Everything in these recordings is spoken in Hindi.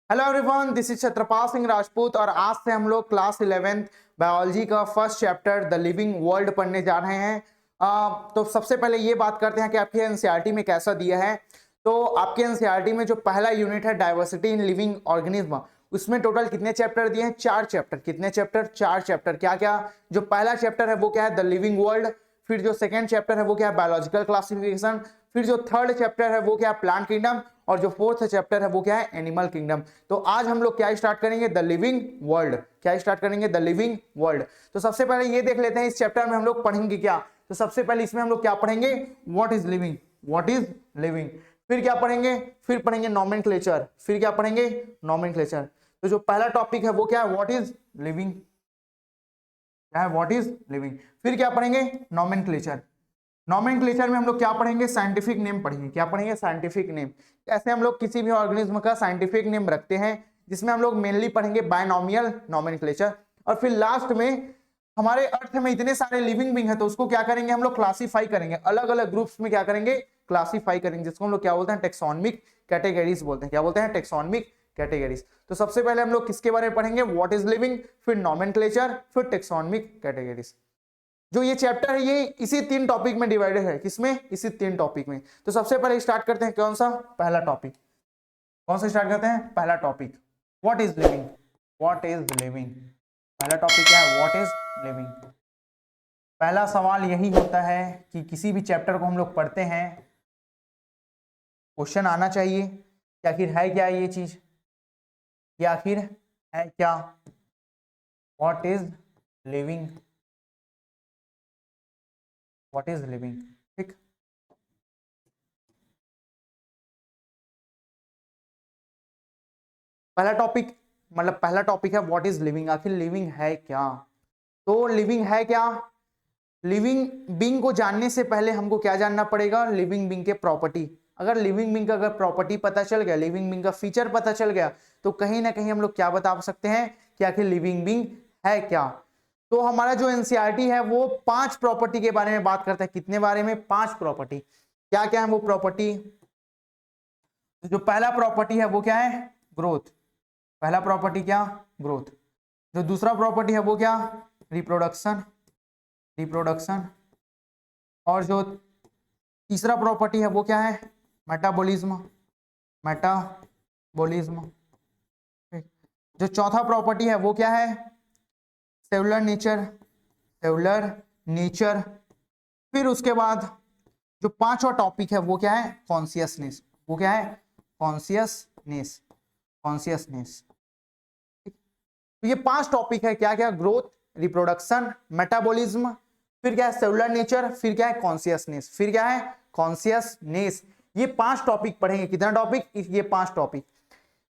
Hello everyone, this is Chhatrapal Singh Rajput और आज से हम लोग क्लास 11th बायोलॉजी का first chapter the living world पढ़ने जा रहे हैं। तो सबसे पहले ये बात करते हैं कि आपके एनसीईआरटी में कैसा दिया है। तो आपके एनसीईआरटी में जो पहला यूनिट है डाइवर्सिटी इन लिविंग ऑर्गेनिज्म, उसमें टोटल कितने चैप्टर दिए हैं? 4 चैप्टर। कितने चैप्टर? 4 चैप्टर। क्या क्या? जो पहला चैप्टर है वो क्या है? The living world. फिर जो सेकेंड चैप्टर है वो क्या है? Biological classification. फिर जो थर्ड चैप्टर है वो क्या है? Plant kingdom. और जो फोर्थ चैप्टर है वो क्या है? Animal kingdom. तो आज हम लोग क्या स्टार्ट करेंगे? The living world. क्या स्टार्ट करेंगे? The living world. तो सबसे पहले ये देख लेते हैं इस चैप्टर में हम लोग पढ़ेंगे क्या। तो सबसे पहले इसमें हम लोग क्या पढ़ेंगे? What is living. What is living. फिर क्या पढ़ेंगे? फिर पढ़ेंगे नॉमेनक्लेचर। फिर क्या पढ़ेंगे? नॉमेनक्लेचर। तो जो पहला टॉपिक है वो क्या है? What is living. क्या है? What is living. फिर क्या पढ़ेंगे? नॉमेनक्लेचर। नॉमेनक्लेचर में हम लोग क्या पढ़ेंगे? साइंटिफिक नेम पढ़ेंगे। क्या पढ़ेंगे? Scientific name. ऐसे हम लोग किसी भी ऑर्गेनिज्म का साइंटिफिक नेम रखते हैं, जिसमें हम लोग मेनली पढ़ेंगे बायनॉमियल नॉमेनक्लेचर। और फिर लास्ट में हमारे अर्थ में इतने सारे लिविंग बींग है, तो उसको क्या करेंगे? हम लोग क्लासीफाई करेंगे, अलग अलग ग्रुप्स में क्या करेंगे? क्लासीफाई करेंगे, जिसको हम लोग क्या बोलते हैं? टेक्सोनमिक कैटेगरीज बोलते हैं। क्या बोलते हैं? Taxonomic categories. तो सबसे पहले हम लोग किसके बारे में पढ़ेंगे? व्हाट इज लिविंग, फिर नॉमेनक्लेचर, फिर टेक्सोनमिक कैटेगरीज। जो ये चैप्टर है ये इसी 3 टॉपिक में डिवाइडेड है। किसमें? इसी 3 टॉपिक में। तो सबसे पहले स्टार्ट करते हैं कौन सा? पहला टॉपिक। कौन सा स्टार्ट करते हैं? पहला topic, what is living. What is living. पहला टॉपिक क्या है? What is living. पहला सवाल यही होता है कि किसी भी चैप्टर को हम लोग पढ़ते हैं, क्वेश्चन आना चाहिए कि आखिर है क्या ये चीज, ये आखिर है क्या? What is living. What is living. ठीक। पहला टॉपिक, मतलब पहला टॉपिक है व्हाट इज लिविंग। आखिर लिविंग है क्या? तो लिविंग है क्या? लिविंग बींग को जानने से पहले हमको क्या जानना पड़ेगा? लिविंग बींग के प्रॉपर्टी। अगर लिविंग बींग का अगर प्रॉपर्टी पता चल गया, लिविंग बींग का फीचर पता चल गया, तो कहीं ना कहीं हम लोग क्या बता सकते हैं कि आखिर लिविंग बींग है क्या। तो हमारा जो एनसीईआरटी है वो 5 प्रॉपर्टी के बारे में बात करता है। कितने बारे में? 5 प्रॉपर्टी। क्या क्या है वो प्रॉपर्टी? जो पहला प्रॉपर्टी है वो क्या है? ग्रोथ। पहला प्रॉपर्टी क्या? ग्रोथ। जो दूसरा प्रॉपर्टी है वो क्या? रिप्रोडक्शन। रिप्रोडक्शन। और जो तीसरा प्रॉपर्टी है वो क्या है? मेटाबॉलिज्म। मेटाबॉलिज्म। जो चौथा प्रॉपर्टी है वो क्या है? Cellular nature. Cellular nature. फिर उसके बाद जो पांचवा टॉपिक है वो क्या है? कॉन्शियसनेस। वो क्या है? कॉन्शियसनेस। कॉन्शियसनेस। तो ये 5 टॉपिक है। क्या क्या? ग्रोथ, रिप्रोडक्शन, मेटाबॉलिज्म, फिर क्या है? सेलुलर नेचर, फिर क्या है? कॉन्शियसनेस, फिर क्या है? कॉन्शियसनेस। ये 5 टॉपिक पढ़ेंगे। कितना टॉपिक? ये 5 टॉपिक।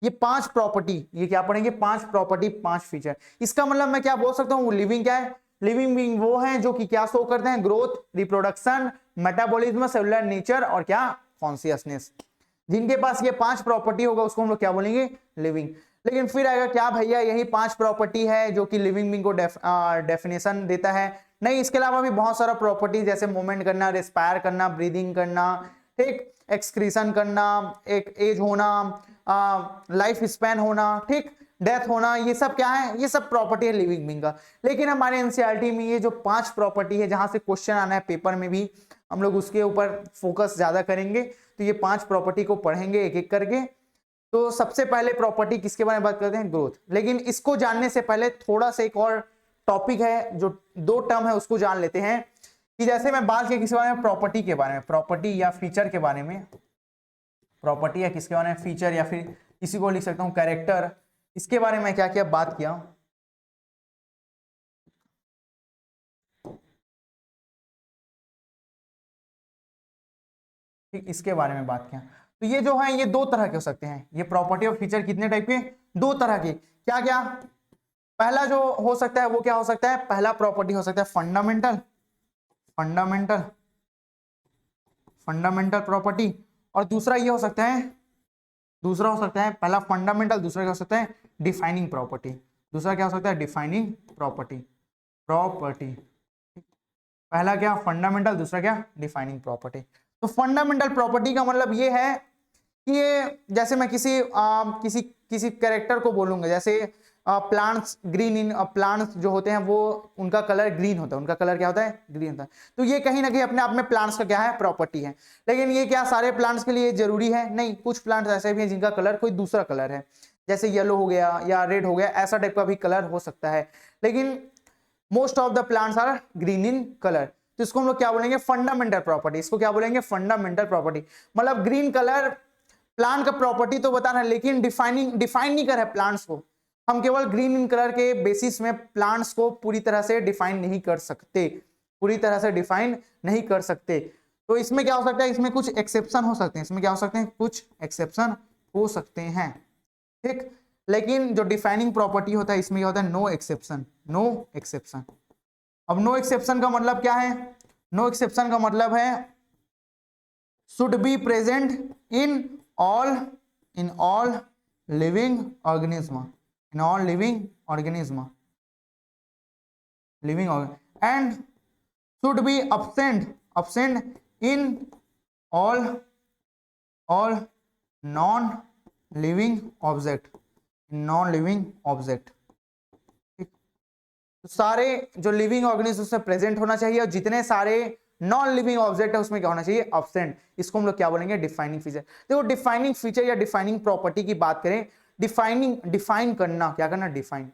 ये 5 प्रॉपर्टी, ये क्या पढ़ेंगे? 5 प्रॉपर्टी, 5 फीचर। इसका मतलब मैं क्या बोल सकता हूँ? लिविंग क्या है? लिविंग बीइंग वो है जो कि क्या शो करते हैं? Growth, reproduction, metabolism, cellular nature और क्या? कॉन्शियसनेस। जिनके पास ये 5 प्रॉपर्टी होगा उसको हम लोग क्या बोलेंगे? लिविंग। लेकिन फिर आएगा क्या भैया यही 5 प्रॉपर्टी है जो कि लिविंग बीइंग को डेफिनेशन देता है? नहीं, इसके अलावा भी बहुत सारा प्रॉपर्टी, जैसे मूवमेंट करना, रेस्पायर करना, ब्रीदिंग करना, ठीक, एक्सक्रीशन करना, एक एज होना, लाइफ स्पैन होना, ठीक, डेथ होना, ये सब क्या है? ये सब प्रॉपर्टी है लिविंग बीइंग का। लेकिन हमारे एनसीईआरटी में ये जो 5 प्रॉपर्टी है, जहां से क्वेश्चन आना है पेपर में भी, हम लोग उसके ऊपर फोकस ज्यादा करेंगे। तो ये 5 प्रॉपर्टी को पढ़ेंगे एक एक करके। तो सबसे पहले प्रॉपर्टी किसके बारे में बात करते हैं? ग्रोथ। लेकिन इसको जानने से पहले थोड़ा सा एक और टॉपिक है, जो 2 टर्म है उसको जान लेते हैं। कि जैसे मैं बात किया किसके बारे में? प्रॉपर्टी के बारे में, प्रॉपर्टी या फीचर के बारे में। प्रॉपर्टी या किसके बारे में? फीचर, या फिर किसी को लिख सकता हूं कैरेक्टर। इसके बारे में क्या क्या बात किया? ठीक, इसके बारे में बात किया। तो ये जो है ये 2 तरह के हो सकते हैं। ये प्रॉपर्टी और फीचर कितने टाइप के? 2 तरह के। क्या क्या? पहला जो हो सकता है वो क्या हो सकता है? पहला प्रॉपर्टी हो सकता है फंडामेंटल। फंडामेंटल। Fundamental property. और दूसरा ये हो सकता है, दूसरा हो सकता है पहला फंडामेंटल, दूसरा क्या हो सकता है? Defining property. दूसरा क्या हो सकता है? Defining property. प्रॉपर्टी। पहला क्या? फंडामेंटल, दूसरा क्या? Defining property. तो फंडामेंटल प्रॉपर्टी का मतलब ये है ये जैसे मैं किसी किसी कैरेक्टर को बोलूंगा, जैसे प्लांट्स ग्रीन इन प्लांट्स जो होते हैं वो उनका कलर ग्रीन होता है, उनका कलर क्या होता है, ग्रीन होता है। तो ये कहीं ना कहीं अपने आप में प्लांट्स का क्या है, प्रॉपर्टी है। लेकिन ये क्या सारे प्लांट्स के लिए जरूरी है? नहीं, कुछ प्लांट्स ऐसे भी हैं जिनका कलर कोई दूसरा कलर है, जैसे येलो हो गया या रेड हो गया, ऐसा टाइप का भी कलर हो सकता है। लेकिन most of the plants are green in colour. तो इसको हम लोग क्या बोलेंगे, फंडामेंटल प्रॉपर्टी। इसको क्या बोलेंगे, फंडामेंटल प्रॉपर्टी। मतलब ग्रीन कलर प्लांट का प्रॉपर्टी तो बता रहा है, लेकिन डिफाइन नहीं कर रहा है प्लांट्स को। हम केवल ग्रीन इन कलर के बेसिस में प्लांट्स को पूरी तरह से डिफाइन नहीं कर सकते, पूरी तरह से डिफाइन नहीं कर सकते। तो इसमें क्या हो सकता है, इसमें कुछ एक्सेप्शन हो सकते हैं, इसमें क्या हो सकते हैं, कुछ एक्सेप्शन हो सकते हैं, ठीक। लेकिन जो डिफाइनिंग प्रॉपर्टी होता है इसमें क्या होता है, नो एक्सेप्शन, नो एक्सेप्शन। अब नो एक्सेप्शन का मतलब क्या है, नो एक्सेप्शन का मतलब है should be present in all living organism, in all living organism, and should be absent in all non living object, ठीक। तो सारे जो लिविंग ऑर्गेनिज्म उसमें प्रेजेंट होना चाहिए, और जितने सारे नॉन लिविंग ऑब्जेक्ट है उसमें क्या होना चाहिए, एब्सेंट। इसको हम लोग क्या बोलेंगे, डिफाइनिंग फीचर। देखो डिफाइनिंग फीचर या डिफाइनिंग प्रॉपर्टी की बात करें, डिफाइन करना, क्या करना, डिफाइन,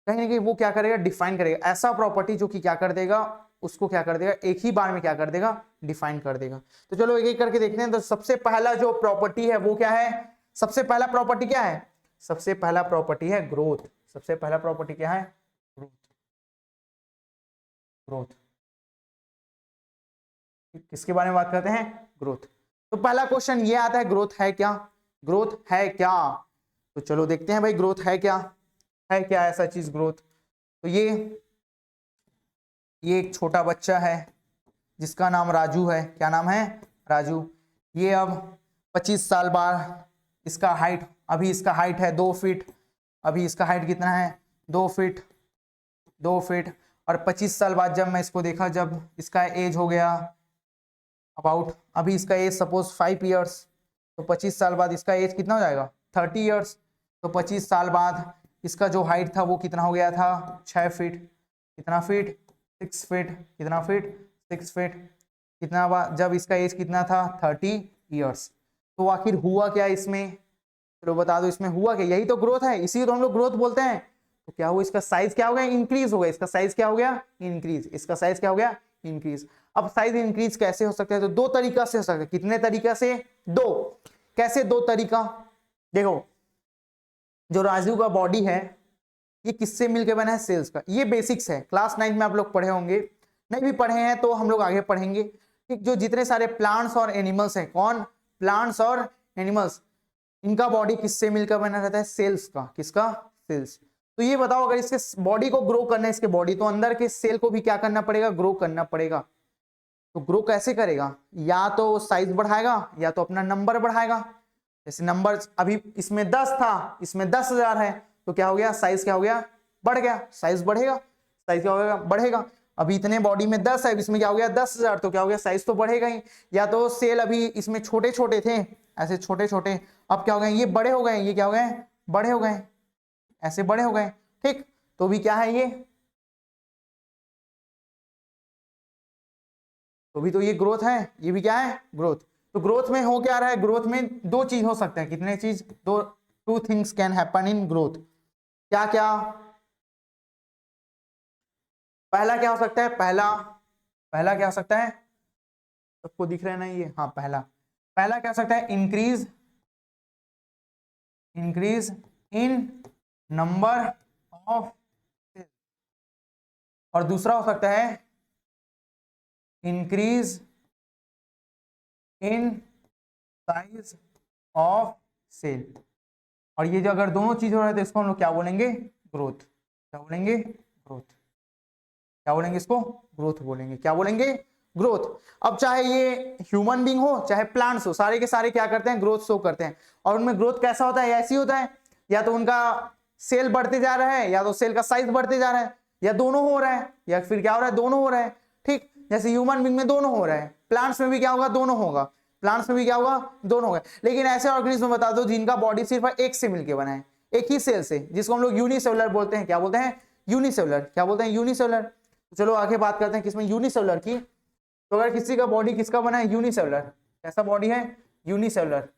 कहीं ना कहीं वो क्या करेगा, डिफाइन करेगा ऐसा प्रॉपर्टी जो कि क्या कर देगा, उसको क्या कर देगा, एक ही बार में क्या कर देगा, डिफाइन कर देगा। तो चलो एक एक करके देखते हैं। तो सबसे पहला जो प्रॉपर्टी है वो क्या है, सबसे पहला प्रॉपर्टी क्या है, सबसे पहला प्रॉपर्टी है ग्रोथ। सबसे पहला प्रॉपर्टी क्या है, ग्रोथ, ग्रोथ। किसके बारे में बात करते हैं, ग्रोथ। तो पहला क्वेश्चन ये आता है, ग्रोथ है क्या, ग्रोथ है क्या। तो चलो देखते हैं भाई, ग्रोथ है क्या, है क्या ऐसा चीज ग्रोथ। तो ये एक छोटा बच्चा है जिसका नाम राजू है। क्या नाम है, राजू। ये अब 25 साल बाद इसका हाइट, अभी इसका हाइट है 2 फीट, अभी इसका हाइट कितना है, 2 फीट, 2 फीट। और 25 साल बाद जब मैं इसको देखा, जब इसका एज हो गया अबाउट, अभी इसका एज सपोज 5 ईयर्स, तो 25 साल बाद इसका एज कितना हो जाएगा, 30 ईयर्स। तो 25 साल बाद इसका जो हाइट था वो कितना हो गया था, 6 फीट, कितना फीट, 6 फीट, कितना फीट, 6 फीट। कितना बार, जब इसका एज कितना था, 30 ईयर्स। तो आखिर हुआ क्या इसमें, चलो बता दो इसमें हुआ क्या, यही तो ग्रोथ है, इसी को तो हम लोग ग्रोथ बोलते हैं। तो क्या हुआ, इसका साइज क्या हो गया, इंक्रीज हो गया, इसका साइज क्या हो गया, इंक्रीज, इसका साइज क्या हो गया, इंक्रीज। अब साइज इंक्रीज कैसे हो सकता है, तो 2 तरीका से हो सकता है। कितने तरीका से, 2। कैसे 2 तरीका, देखो जो राजू का बॉडी है ये किससे मिलकर बना है, सेल्स का। ये बेसिक्स है, क्लास 9 में आप लोग पढ़े होंगे, नहीं भी पढ़े हैं तो हम लोग आगे पढ़ेंगे, ठीक। जो जितने सारे प्लांट्स और एनिमल्स हैं, कौन, प्लांट्स और एनिमल्स, इनका बॉडी किससे मिलकर बना रहता है, सेल्स का। किसका, सेल्स। तो ये बताओ, अगर इसके बॉडी को ग्रो करना है, इसके बॉडी, तो अंदर के सेल को भी क्या करना पड़ेगा, ग्रो करना पड़ेगा। तो ग्रो कैसे करेगा, या तो साइज बढ़ाएगा या तो अपना नंबर बढ़ाएगा। जैसे नंबर अभी इसमें 10 था, इसमें 10,000 है, तो क्या हो गया, साइज क्या हो गया, बढ़ गया, साइज बढ़ेगा, साइज क्या होगा, बढ़ेगा। अभी इतने बॉडी में 10 है, इसमें क्या हो गया, 10,000, तो क्या हो गया, साइज तो बढ़ेगा ही। या तो सेल अभी इसमें छोटे छोटे थे, ऐसे छोटे छोटे, अब क्या हो गए, ये बड़े हो गए, ये क्या हो गए, बड़े हो गए, ऐसे बड़े हो गए, ठीक। तो भी क्या है ये, तो भी तो ये ग्रोथ है, ये भी क्या है, ग्रोथ। तो ग्रोथ में हो क्या रहा है, ग्रोथ में 2 चीज हो सकते हैं, कितने चीज, 2 things can happen in growth. क्या क्या, पहला क्या हो सकता है, पहला क्या हो सकता है, सबको दिख रहा है ना ये, हाँ पहला क्या हो सकता है, इंक्रीज इन नंबर ऑफ, और दूसरा हो सकता है increase in size of cell. और ये जो अगर दोनों चीज हो रहा है तो इसको हम लोग क्या बोलेंगे, ग्रोथ। क्या बोलेंगे, ग्रोथ। क्या बोलेंगे, इसको ग्रोथ बोलेंगे। क्या बोलेंगे, ग्रोथ। अब चाहे ये ह्यूमन बीइंग हो चाहे प्लांट्स हो, सारे के सारे क्या करते हैं, ग्रोथ शो करते हैं। और उनमें ग्रोथ कैसा होता है, ऐसी होता है, या तो उनका सेल बढ़ते जा रहा है, या तो सेल का साइज बढ़ते जा रहा है, या दोनों हो रहा है, या फिर क्या हो रहा है, दोनों हो रहा है, ठीक। जैसे ह्यूमन बीइंग में दोनों हो रहा है, प्लांट्स में भी क्या होगा, दोनों होगा। प्लांट्स में भी क्या होगा, दोनों होगा। लेकिन ऐसे ऑर्गेनिज्म बता दो जिनका बॉडी सिर्फ एक से मिलकर बना है, एक ही सेल से, जिसको हम लोग यूनिसेलुलर बोलते हैं। क्या बोलते हैं, यूनिसेलुलर। क्या बोलते हैं, यूनिसेलुलर। चलो आगे बात करते हैं किसमें, यूनिसेलुलर की। तो अगर किसी का बॉडी किसका बना है, यूनिसेलुलर, कैसा बॉडी है, यूनिसेलुलर,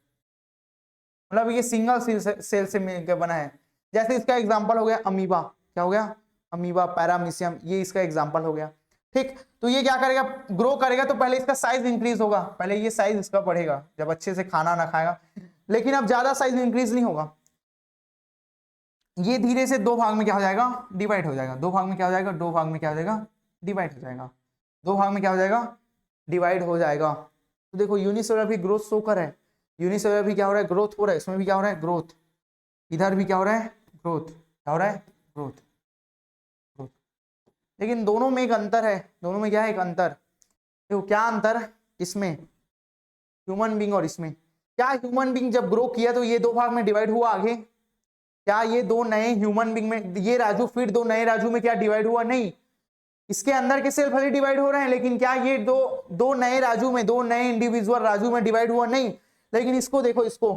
मतलब ये सिंगल सेल से मिलकर बना है। जैसे इसका एग्जांपल हो गया अमीबा। क्या हो गया, अमीबा, पैरामीशियम, ये इसका एग्जांपल हो गया। ठीक, तो ये क्या करेगा, ग्रो करेगा तो पहले इसका साइज इंक्रीज होगा, पहले ये साइज इसका बढ़ेगा जब अच्छे से खाना ना खाएगा, लेकिन अब ज्यादा साइज इंक्रीज नहीं होगा। ये धीरे से दो भाग में क्या हो जाएगा, डिवाइड हो जाएगा। दो भाग में क्या हो जाएगा, दो भाग में क्या हो जाएगा, डिवाइड हो जाएगा। दो भाग में क्या हो जाएगा, डिवाइड हो जाएगा। तो देखो यूनिसेलुलर भी ग्रोथ शो कर है, यूनिसेलुलर भी क्या हो रहा है, ग्रोथ हो रहा है, इसमें भी क्या हो रहा है, ग्रोथ, इधर भी क्या हो रहा है, ग्रोथ, क्या हो रहा है, ग्रोथ, ग्रोथ। लेकिन दोनों में एक अंतर है, दोनों में क्या है, एक अंतर। देखो क्या अंतर, इसमें ह्यूमन बींग और इसमें। क्या ह्यूमन बींग जब ग्रो किया तो ये दो भाग में डिवाइड हुआ आगे, क्या ये दो नए ह्यूमन बींग में, ये राजू फिर दो नए राजू में क्या डिवाइड हुआ, नहीं। इसके अंदर के सेल भले डिवाइड हो रहे हैं, लेकिन क्या ये दो नए राजू में, दो नए इंडिविजुअल राजू में डिवाइड हुआ, नहीं। लेकिन इसको देखो, इसको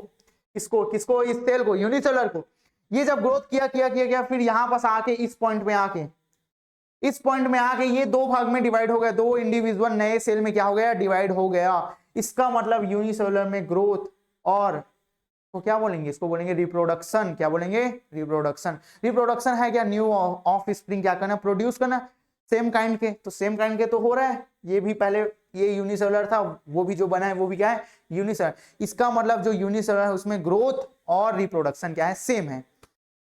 किसको, इस सेल को, यूनिसेलुलर को, ये जब ग्रोथ किया फिर यहां पास आके इस पॉइंट में आके ये दो भाग में डिवाइड हो गया, दो इंडिविजुअल नए सेल में क्या हो गया, डिवाइड हो गया। इसका मतलब यूनिसेलुलर में ग्रोथ और तो क्या बोलेंगे, इसको बोलेंगे रिप्रोडक्शन। क्या बोलेंगे, रिप्रोडक्शन। रिप्रोडक्शन है क्या, न्यू ऑफ स्प्रिंग क्या करना, प्रोड्यूस करना सेम काइंड के। तो सेम काइंड के तो हो रहा है, ये भी पहले ये यूनिसेलुलर था, वो भी जो बना है वो भी क्या है, यूनिसेलुलर। इसका मतलब जो यूनिसेलुलर है उसमें ग्रोथ और रिप्रोडक्शन क्या है, सेम है।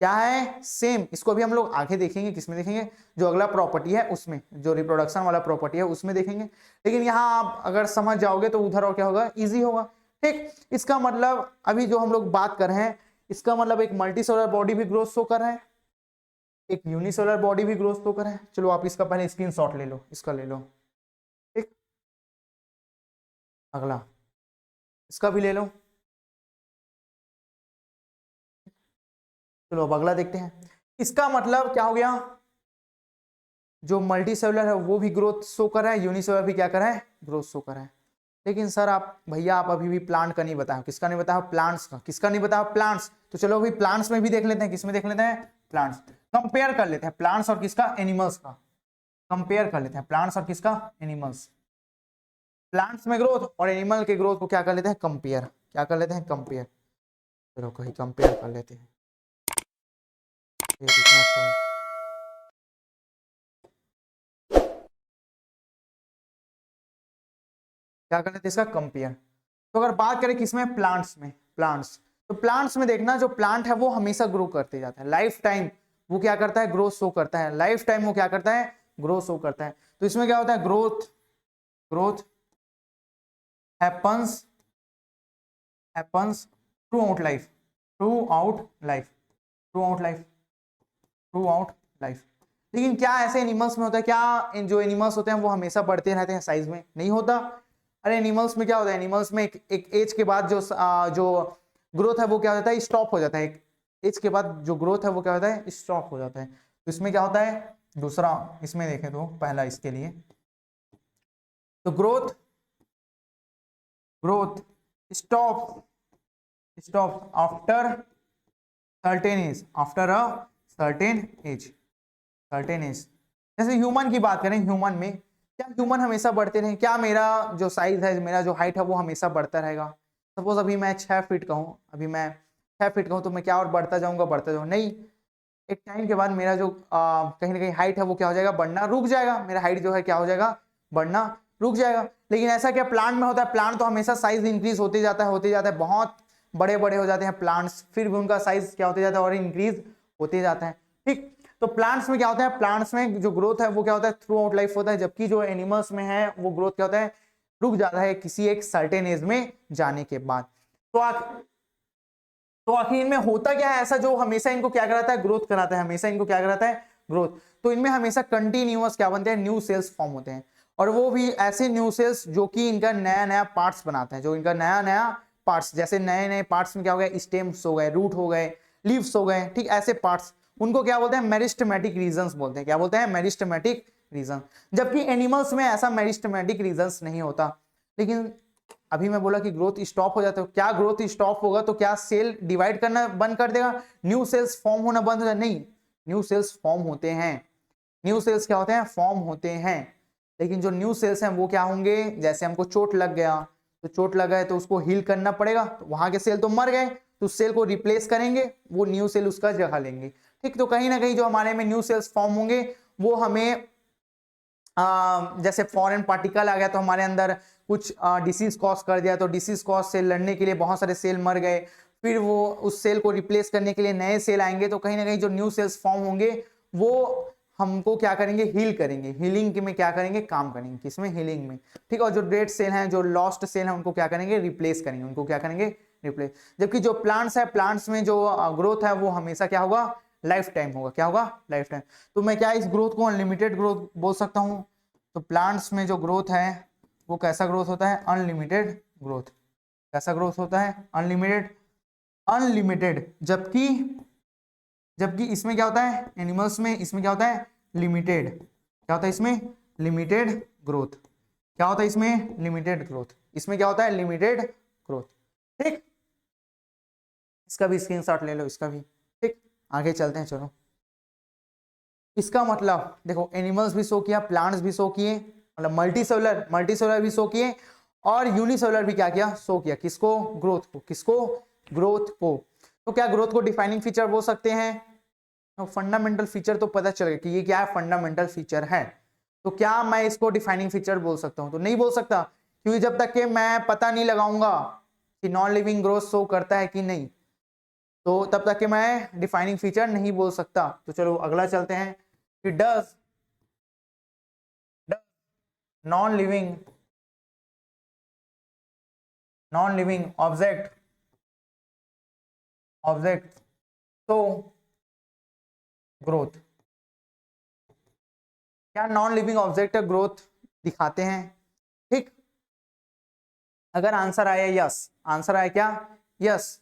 क्या है, सेम। इसको भी हम लोग आगे देखेंगे, किसमें देखेंगे, जो अगला प्रॉपर्टी है उसमें, जो रिप्रोडक्शन वाला प्रॉपर्टी है उसमें देखेंगे। लेकिन यहाँ आप अगर समझ जाओगे तो उधर और क्या होगा, इजी होगा। ठीक, इसका मतलब अभी जो हम लोग बात कर रहे हैं, इसका मतलब एक मल्टीसेलुलर बॉडी भी ग्रोथ शो कर रहा है, एक यूनिसेलुलर बॉडी भी ग्रोथ शो कर रहा है। चलो आप इसका पहले स्क्रीनशॉट ले लो, इसका ले लो। ठीक, अगला इसका भी ले लो। चलो अब अगला देखते हैं। इसका मतलब क्या हो गया, जो मल्टीसेलुलर है वो भी ग्रोथ शो कर रहा है, यूनिसेलुलर भी क्या कर रहा है, ग्रोथ शो कर रहा है। लेकिन सर आप भैया आप अभी भी प्लांट का नहीं बताया, किसका नहीं बताया, प्लांट्स का। किसका नहीं बताया, प्लांट्स। तो चलो अभी प्लांट्स में भी देख लेते हैं, किसमें देख लेते हैं, प्लांट्स। कंपेयर कर लेते हैं प्लांट्स और किसका, एनिमल्स का। कंपेयर कर लेते हैं प्लांट्स और किसका, एनिमल्स। प्लांट्स में ग्रोथ और एनिमल के ग्रोथ को क्या कर लेते हैं, कंपेयर। क्या कर लेते हैं, कंपेयर। चलो कहीं कंपेयर कर लेते हैं। ये कितना अच्छा है। क्या कर लेते हैं, इसका कंपेयर। तो अगर बात करें किसमें, प्लांट्स में, प्लांट्स। तो प्लांट्स में देखना, जो प्लांट है वो हमेशा ग्रो करते जाता है, लाइफ टाइम वो क्या करता है, ग्रोथ शो करता है, लाइफ टाइम वो क्या करता है, ग्रोथ शो करता है। तो इसमें क्या होता है, growth, growth happens through out life, through out life, through out life, through out life. लेकिन क्या ऐसे एनिमल्स में होता है, क्या जो एनिमल्स होते हैं वो हमेशा बढ़ते रहते हैं साइज में, नहीं होता। अरे एनिमल्स में क्या होता है, एनिमल्स में एक एज के बाद जो ग्रोथ है वो क्या हो जाता है, स्टॉप हो जाता है। एक एज के बाद जो ग्रोथ है वो क्या होता है, स्टॉप हो जाता है। तो इसमें क्या होता है, दूसरा इसमें देखें तो पहला इसके लिए, तो growth, growth stop after certain age, after a certain age, certain age. जैसे ह्यूमन की बात करें, ह्यूमन में क्या ह्यूमन हमेशा बढ़ते रहे, क्या मेरा जो साइज है, मेरा जो हाइट है वो हमेशा बढ़ता रहेगा। सपोज अभी मैं 6 फीट का हूँ, अभी मैं 6 फीट का हूँ, तो मैं क्या और बढ़ता जाऊंगा, नहीं। एक टाइम के बाद मेरा जो कहीं ना कहीं हाइट है वो क्या हो जाएगा, बढ़ना रुक जाएगा। मेरा हाइट जो है क्या हो जाएगा, बढ़ना रुक जाएगा। लेकिन ऐसा क्या प्लांट में होता है, प्लांट तो हमेशा साइज इंक्रीज होते जाता है, बहुत बड़े बड़े हो जाते हैं प्लांट्स, फिर भी उनका साइज क्या होते जाता है, और इंक्रीज होते जाता है। ठीक, तो प्लांट्स में क्या होता है, प्लांट्स में जो ग्रोथ है वो क्या होता है, थ्रू आउट लाइफ होता है। जबकि जो एनिमल्स में है वो ग्रोथ क्या होता है, रुक जाता है किसी एक सर्टेन एज में जाने के बाद। तो आखिर इनमें होता क्या है ऐसा जो हमेशा इनको क्या कराता है, ग्रोथ कराता है, हमेशा इनको क्या कराता है, ग्रोथ। तो इनमें हमेशा कंटिन्यूअस क्या बनते हैं, न्यू सेल्स फॉर्म होते हैं, और वो भी ऐसे न्यू सेल्स जो कि इनका नया नया पार्ट्स बनाते हैं, जो इनका नया नया पार्ट्स, जैसे नए नए पार्ट्स में क्या हो गया, स्टेम्स हो गए, रूट हो गए, लीव्स हो गए। ठीक, ऐसे पार्ट्स उनको क्या बोलते हैं, मेरिस्टेमेटिक रीजन्स बोलते हैं। क्या बोलते हैं, मेरिस्टेमेटिक रीजन। जबकि एनिमल्स में ऐसा मेरिस्टेमेटिक रीजन्स नहीं होता। लेकिन अभी मैं बोला कि ग्रोथ स्टॉप हो जाता है, क्या ग्रोथ स्टॉप होगा तो क्या सेल डिवाइड करना बंद कर देगा, न्यू सेल्स फॉर्म होना बंद हो जाए? नहीं, न्यू सेल्स फॉर्म होते हैं। न्यू सेल्स क्या होते हैं? फॉर्म होते हैं। लेकिन जो न्यू सेल्स हैं वो क्या होंगे, जैसे हमको चोट लग गया तो चोट लगा है तो उसको हील करना पड़ेगा, तो वहां के सेल तो मर गए, तो उस सेल को रिप्लेस करेंगे, वो न्यू सेल उसका जगह लेंगे। ठीक, तो कहीं ना कहीं जो हमारे में न्यू सेल्स फॉर्म होंगे वो हमें जैसे फॉरेन पार्टिकल आ गया तो हमारे अंदर कुछ डिसीज कॉज कर दिया, तो डिसीज कॉज से लड़ने के लिए बहुत सारे सेल मर गए, फिर वो उस सेल को रिप्लेस करने के लिए नए सेल आएंगे, तो कहीं ना कहीं जो न्यू सेल्स फॉर्म होंगे वो हमको क्या करेंगे, हील करेंगे। हीलिंग में क्या करेंगे, काम करेंगे, किसमें, हीलिंग में। ठीक, और जो डेड सेल हैं, जो लॉस्ट सेल हैं, उनको क्या करेंगे, रिप्लेस करेंगे, उनको क्या करेंगे, रिप्लेस। जबकि जो प्लांट्स है, प्लांट्स में जो ग्रोथ है वो हमेशा क्या होगा, लाइफ टाइम होगा। क्या होगा, लाइफ टाइम। तो मैं क्या इस ग्रोथ को अनलिमिटेड ग्रोथ बोल सकता हूँ? तो प्लांट्स में जो ग्रोथ है वो कैसा ग्रोथ होता है, अनलिमिटेड ग्रोथ। कैसा ग्रोथ होता है, अनलिमिटेड, अनलिमिटेड। जबकि जबकि इसमें क्या होता है, एनिमल्स में, इसमें क्या होता है, लिमिटेड। क्या होता है इसमें, लिमिटेड ग्रोथ। क्या होता है इसमें, लिमिटेड ग्रोथ। इसमें क्या होता है, लिमिटेड ग्रोथ। ठीक, इसका भी स्क्रीनशॉट ले लो, इसका भी। ठीक, आगे चलते हैं, चलो। इसका मतलब देखो, एनिमल्स भी शो किया, प्लांट्स भी शो किए, मतलब मल्टीसेलुलर भी शो किए, और यूनिसेलुलर भी क्या किया, शो किया। किसको, ग्रोथ को। किसको, ग्रोथ को। तो क्या ग्रोथ को डिफाइनिंग फीचर बोल सकते हैं? तो फंडामेंटल फीचर तो पता चल गया कि ये क्या है, फंडामेंटल फीचर है। तो क्या मैं इसको डिफाइनिंग फीचर बोल सकता हूं? तो नहीं बोल सकता, क्योंकि जब तक कि मैं पता नहीं लगाऊंगा कि नॉन लिविंग ग्रोथ शो करता है कि नहीं, तो तब तक कि मैं डिफाइनिंग फीचर नहीं बोल सकता। तो चलो अगला चलते हैं कि डज नॉन लिविंग ऑब्जेक्ट तो ग्रोथ। क्या नॉन लिविंग ऑब्जेक्ट ग्रोथ दिखाते हैं? ठीक, अगर आंसर आया यस, आंसर आया क्या, यस,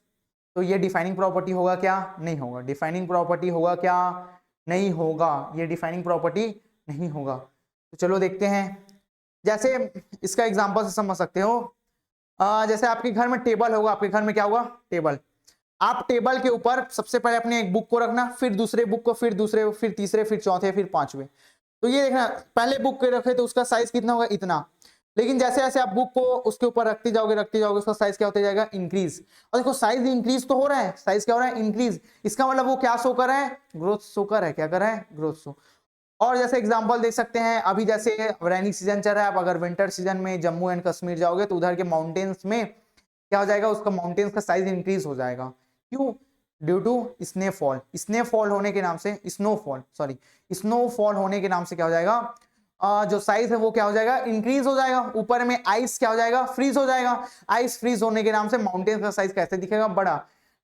तो ये डिफाइनिंग प्रॉपर्टी होगा क्या, नहीं होगा। डिफाइनिंग प्रॉपर्टी होगा क्या, नहीं होगा। ये डिफाइनिंग प्रॉपर्टी नहीं होगा। तो चलो देखते हैं, जैसे इसका एग्जांपल से समझ सकते हो। जैसे आपके घर में टेबल होगा, आपके घर में क्या होगा, टेबल। आप टेबल के ऊपर सबसे पहले अपने एक बुक को रखना, फिर दूसरे बुक को, फिर दूसरे, फिर तीसरे, फिर चौथे, फिर पांचवे। तो ये देखना, पहले बुक के रखे तो उसका साइज कितना होगा, इतना। लेकिन जैसे जैसे आप बुक को उसके ऊपर रखते जाओगे उसका साइज क्या होता जाएगा, इंक्रीज। और देखो साइज इंक्रीज तो हो रहा है, साइज क्या हो रहा है, इंक्रीज। इसका मतलब वो क्या शो कर रहा है, ग्रोथ शो कर रहा है। क्या कर रहा है, ग्रोथ शो। और जैसे एग्जांपल देख सकते हैं, अभी जैसे रेनी सीजन चल रहा है, आप अगर विंटर सीजन में जम्मू एंड कश्मीर जाओगे तो उधर के माउंटेन्स में क्या हो जाएगा, उसका माउंटेन्स का साइज इंक्रीज हो जाएगा। क्यों, ड्यू टू स्नेफॉल। स्नेफॉल होने के नाम से, स्नोफॉल होने के नाम से क्या हो जाएगा, जो साइज है वो क्या हो जाएगा, इंक्रीज हो जाएगा। ऊपर में आइस क्या हो जाएगा, फ्रीज हो जाएगा। आइस फ्रीज होने के नाम से माउंटेन का साइज कैसे दिखेगा, बड़ा।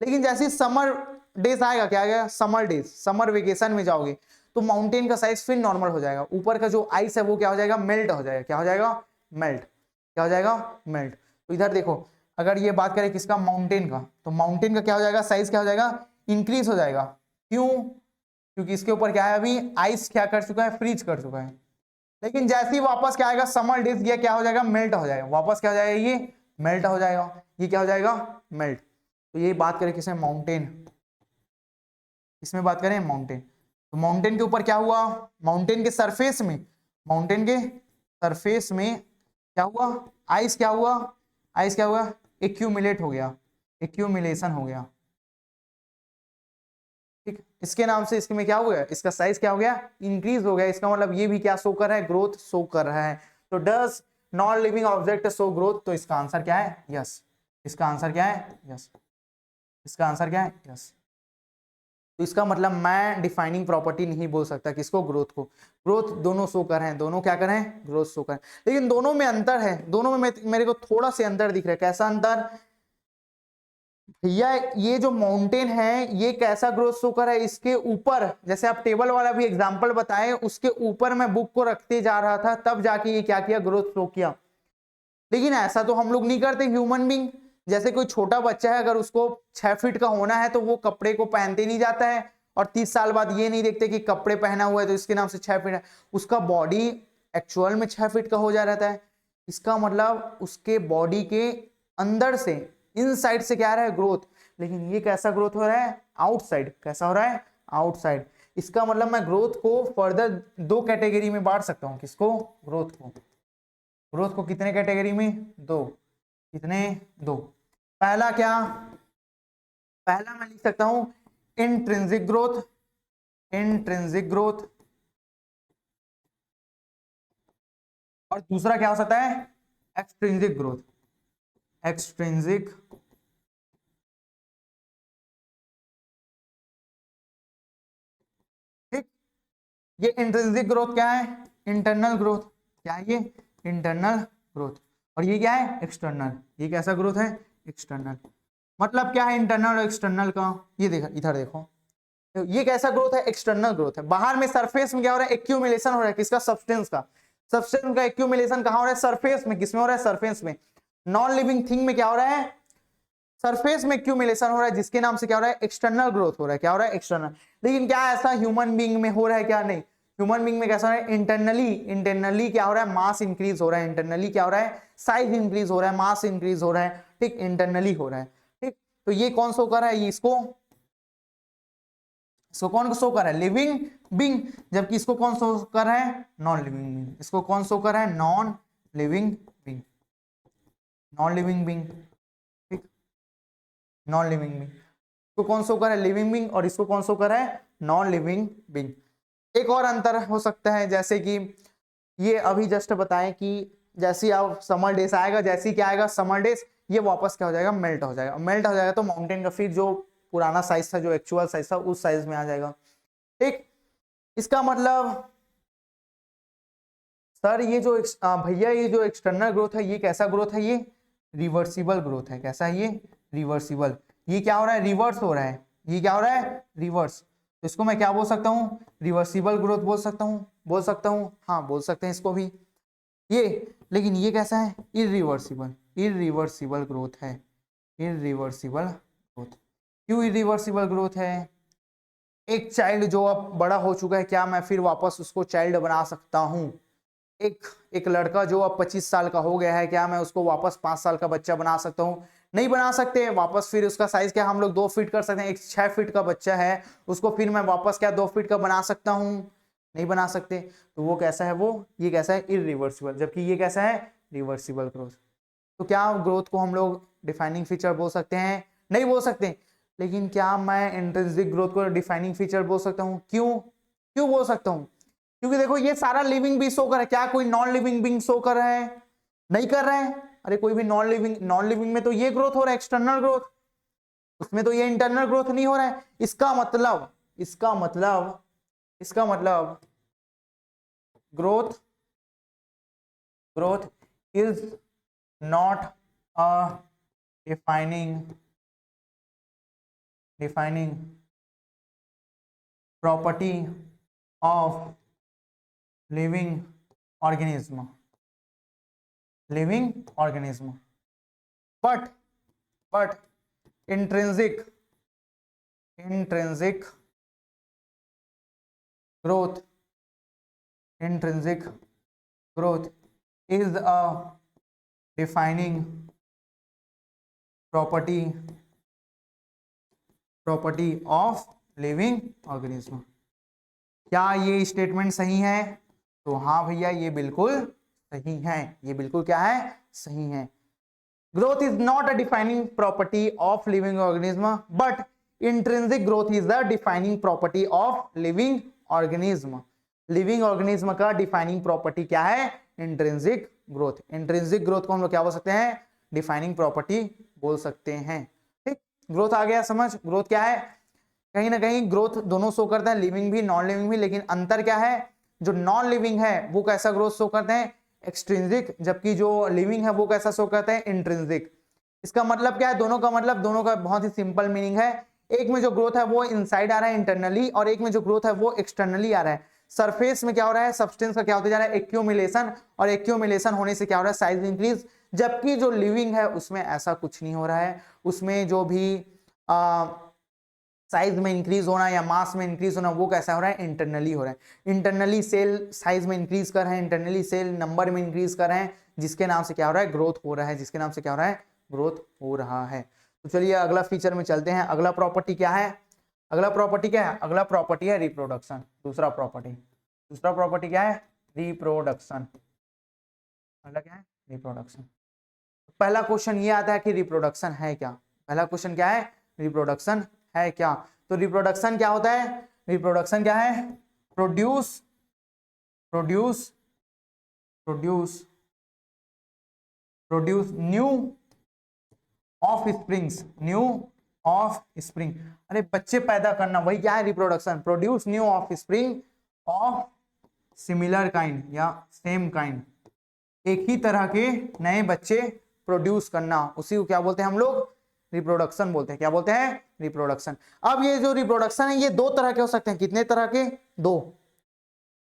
लेकिन जैसे समर डेज आएगा, क्या आएगा, समर डेज, समर वेकेशन में जाओगे तो माउंटेन का साइज फिर नॉर्मल हो जाएगा। ऊपर का जो आइस है वो क्या हो जाएगा, मेल्ट हो जाएगा। क्या हो जाएगा, मेल्ट। क्या हो जाएगा, मेल्ट। तो इधर देखो, अगर ये बात करें किसका, माउंटेन का, तो माउंटेन का क्या हो जाएगा, साइज क्या हो जाएगा, इंक्रीज हो जाएगा। क्यों, क्योंकि इसके ऊपर क्या है, अभी आइस क्या कर चुका है, फ्रीज कर चुका है। लेकिन जैसे ही वापस क्या आएगा, समर डेज गया, क्या हो जाएगा, मेल्ट हो जाएगा। वापस क्या हो जाएगा, ये मेल्ट हो जाएगा। ये क्या हो जाएगा, मेल्ट। तो ये बात करें किसमें, माउंटेन। इसमें बात करें माउंटेन, तो माउंटेन के ऊपर क्या हुआ, माउंटेन के सरफेस में, माउंटेन के सरफेस में क्या हुआ, आइस क्या हुआ, आइस क्या हुआ, एक्यूमुलेट हो गया, एक्यूमुलेशन हो गया। ठीक, इसके नाम से इसमें क्या हो गया, इसका साइज क्या हो गया, इंक्रीज हो गया। इसका मतलब ये भी क्या शो कर रहा है, ग्रोथ शो कर रहा है। तो does non living object show growth, तो इसका आंसर क्या है, यस। इसका आंसर क्या है, यस। इसका आंसर क्या है, यस। तो इसका मतलब मैं डिफाइनिंग प्रॉपर्टी नहीं बोल सकता किसको, ग्रोथ को। ग्रोथ दोनों शो कर रहे हैं, दोनों क्या कर रहे हैं, ग्रोथ शो कर रहे हैं। लेकिन दोनों में अंतर है, दोनों में मेरे को थोड़ा सा अंतर दिख रहा है। कैसा अंतर भैया, ये जो माउंटेन है ये कैसा ग्रोथ शो कर रहा है, इसके ऊपर, जैसे आप टेबल वाला भी एग्जांपल बताए, उसके ऊपर मैं बुक को रखते जा रहा था, तब जाके ये क्या किया, ग्रोथ शो किया। लेकिन ऐसा तो हम लोग नहीं करते ह्यूमन बीइंग। जैसे कोई छोटा बच्चा है, अगर उसको 6 फीट का होना है तो वो कपड़े को पहनते नहीं जाता है, और 30 साल बाद ये नहीं देखते कि कपड़े पहना हुआ है तो इसके नाम से 6 फीट है। उसका बॉडी एक्चुअल में 6 फीट का हो जा रहता है। इसका मतलब उसके बॉडी के अंदर से, इनसाइड से क्या आ रहा है, ग्रोथ। लेकिन ये कैसा ग्रोथ हो रहा है, आउटसाइड। कैसा हो रहा है, आउटसाइड। इसका मतलब मैं ग्रोथ को फर्दर दो कैटेगरी में बांट सकता हूं। किसको, ग्रोथ को। ग्रोथ को कितने कैटेगरी में, दो। कितने, दो। पहला क्या, पहला मैं लिख सकता हूं इंट्रिंसिक ग्रोथ, इंट्रिंसिक ग्रोथ। और दूसरा क्या हो सकता है, एक्सट्रिंसिक ग्रोथ, एक्सट्रिंसिक। ठीक, ये इंट्रिंसिक ग्रोथ क्या है, इंटरनल ग्रोथ। क्या है ये, इंटरनल ग्रोथ। और ये क्या है, एक्सटर्नल। ये कैसा ग्रोथ है, एक्सटर्नल। मतलब क्या है इंटरनल और एक्सटर्नल का, ये देखो इधर देखो, तो ये कैसा ग्रोथ है, एक्सटर्नल ग्रोथ है। बाहर में सरफेस में क्या हो रहा है, एक्यूमुलेशन हो रहा है, किसका, सब्सटेंस का। सब्सटेंस का एक्यूमुलेशन कहां हो रहा है, सरफेस में। किसमें हो रहा है, सरफेस में। नॉन लिविंग थिंग में क्या हो रहा है, सरफेस में एक्यूमुलेशन हो रहा है, जिसके नाम से क्या हो रहा है, एक्सटर्नल ग्रोथ हो रहा है। क्या हो रहा है, एक्सटर्नल। लेकिन क्या ऐसा ह्यूमन बीइंग में हो रहा है, क्या नहीं। ह्यूमन बीइंग में कैसा हो रहा है, इंटरनली, इंटरनली क्या हो रहा है, मास इंक्रीज हो रहा है। इंटरनली क्या हो रहा है, साइज इंक्रीज हो रहा है, मास इंक्रीज हो रहा है। ठीक, इंटरनली हो रहा है। ठीक, तो ये कौन शो कर रहा है, ये इसको कौन शो कर रहा है, लिविंग बीइंग। जबकि इसको कौन शो कर रहा है, नॉन लिविंग बीइंग। इसको कौन शो कर रहा है, non living being, non living being. ठीक, नॉन लिविंग बीइंग। इसको कौन शो कर रहा है, लिविंग बीइंग, और इसको कौन शो कर रहा है, नॉन लिविंग बीइंग। एक और अंतर हो सकता है, जैसे कि ये अभी जस्ट बताएं कि जैसे अब समर डेज आएगा, जैसे ही क्या आएगा, समर डेज, ये वापस क्या हो जाएगा, मेल्ट हो जाएगा। मेल्ट हो जाएगा तो माउंटेन का फिर जो पुराना साइज था, जो एक्चुअल साइज था, उस साइज में आ जाएगा। ठीक, इसका मतलब सर ये जो भैया ये जो एक्सटर्नल ग्रोथ है, ये कैसा ग्रोथ है, ये रिवर्सिबल ग्रोथ है। कैसा है ये, रिवर्सिबल। ये क्या हो रहा है, रिवर्स हो रहा है। ये क्या हो रहा है, रिवर्स। तो इसको मैं क्या बोल सकता हूँ, रिवर्सिबल ग्रोथ बोल सकता हूँ, बोल सकता हूँ, हाँ बोल सकते हैं इसको भी ये। लेकिन ये कैसा है, इरिवर्सिबल, इरिवर्सिबल ग्रोथ है, इरिवर्सिबल ग्रोथ। क्यों इरिवर्सिबल ग्रोथ है, एक चाइल्ड जो अब बड़ा हो चुका है, क्या मैं फिर वापस उसको चाइल्ड बना सकता हूँ। एक एक लड़का जो अब 25 साल का हो गया है, क्या मैं उसको वापस 5 साल का बच्चा बना सकता हूँ, नहीं बना सकते। वापस फिर उसका साइज क्या हम लोग 2 फीट कर सकते हैं। एक 6 फीट का बच्चा है, उसको फिर मैं वापस क्या 2 फीट का बना सकता हूँ, नहीं बना सकते। तो वो कैसा है, वो ये कैसा है, इरिवर्सिबल। जबकि ये कैसा है, रिवर्सिबल ग्रोथ। तो क्या ग्रोथ को हम लोग डिफाइनिंग फीचर बोल सकते हैं, नहीं बोल सकते। लेकिन क्या मैं इंट्रिंसिक ग्रोथ को डिफाइनिंग फीचर बोल सकता हूँ, क्यों, क्यों बोल सकता हूँ, क्योंकि देखो ये सारा लिविंग भी शो कर रहा है। क्या कोई नॉन लिविंग बीइंग शो कर रहा है, नहीं कर रहा है। अरे कोई भी नॉन लिविंग में तो ये ग्रोथ हो रहा है, एक्सटर्नल ग्रोथ। उसमें तो ये इंटरनल ग्रोथ नहीं हो रहा है। इसका मतलब, इसका मतलब, इसका मतलब growth, growth is not a defining, defining property of living organism, living organism. But intrinsic, intrinsic growth, intrinsic growth is a defining property, property of living organism। क्या ये स्टेटमेंट सही है, तो हाँ भैया ये बिल्कुल सही है। ये बिल्कुल क्या है, सही है। Growth is not a defining property of living organism, but intrinsic growth is the defining property of living organism। Living organism का डिफाइनिंग प्रॉपर्टी क्या है, इंट्रिंसिक ग्रोथ। इंट्रिंसिक ग्रोथ को हम लोग क्या बोल सकते हैं, डिफाइनिंग प्रॉपर्टी बोल सकते हैं। ठीक, ग्रोथ आ गया समझ। ग्रोथ क्या है, कहीं ना कहीं ग्रोथ दोनों शो करता है, लिविंग भी नॉन लिविंग भी। लेकिन अंतर क्या है, जो नॉन लिविंग है वो कैसा ग्रोथ शो करते हैं, एक्सट्रिंसिक। जबकि जो लिविंग है वो कैसा शो करते हैं, इंट्रिंसिक। इसका मतलब क्या है, दोनों का मतलब, दोनों का बहुत ही सिंपल मीनिंग है। एक में जो ग्रोथ है वो इनसाइड आ रहा है, इंटरनली, और एक में जो ग्रोथ है वो एक्सटर्नली आ रहा है। सरफेस में क्या हो रहा है, सब्सटेंस का क्या होता जा रहा है, एक्यूमुलेशन, और एक्यूमुलेशन होने से क्या हो रहा है, साइज इंक्रीज। जबकि जो लिविंग है उसमें ऐसा कुछ नहीं हो रहा है। उसमें जो भी साइज में इंक्रीज होना या मास में इंक्रीज होना वो कैसा हो रहा है, इंटरनली हो रहा है। इंटरनली सेल साइज में इंक्रीज कर रहे हैं, इंटरनली सेल नंबर में इंक्रीज कर रहे हैं, जिसके नाम से क्या हो रहा है, ग्रोथ हो रहा है, जिसके नाम से क्या हो रहा है, ग्रोथ हो रहा है। तो चलिए अगला फीचर में चलते हैं। अगला प्रॉपर्टी क्या है, अगला प्रॉपर्टी क्या है, अगला प्रॉपर्टी है रिप्रोडक्शन। दूसरा प्रॉपर्टी क्या है, रिप्रोडक्शन। अगला क्या है, रिप्रोडक्शन। पहला क्वेश्चन ये आता है कि रिप्रोडक्शन है क्या, पहला क्वेश्चन क्या है, रिप्रोडक्शन है क्या। तो रिप्रोडक्शन क्या होता है, रिप्रोडक्शन क्या है, प्रोड्यूस न्यू ऑफ स्प्रिंग, अरे बच्चे पैदा करना, वही क्या है reproduction. Produce new of spring of similar kind या सेम काइंड, एक ही तरह के नए बच्चे प्रोड्यूस करना, उसी को क्या बोलते हैं हम लोग, रिप्रोडक्शन बोलते हैं। क्या बोलते हैं, रिप्रोडक्शन। अब ये जो रिप्रोडक्शन है ये दो तरह के हो सकते हैं, कितने तरह के, दो।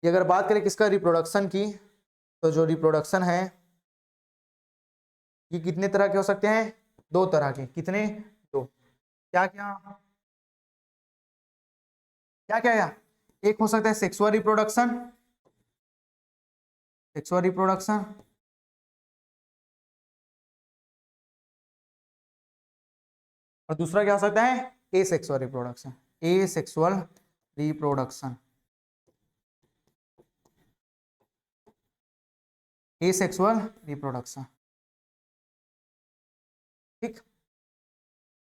ये अगर बात करें किसका, रिप्रोडक्शन की, तो जो रिप्रोडक्शन है ये कितने तरह के हो सकते हैं, दो तरह के। कितने, दो। क्या क्या क्या क्या क्या, एक हो सकता है सेक्सुअल रिप्रोडक्शन, और दूसरा क्या हो सकता है, asexual reproduction. Asexual reproduction, asexual reproduction, ठीक।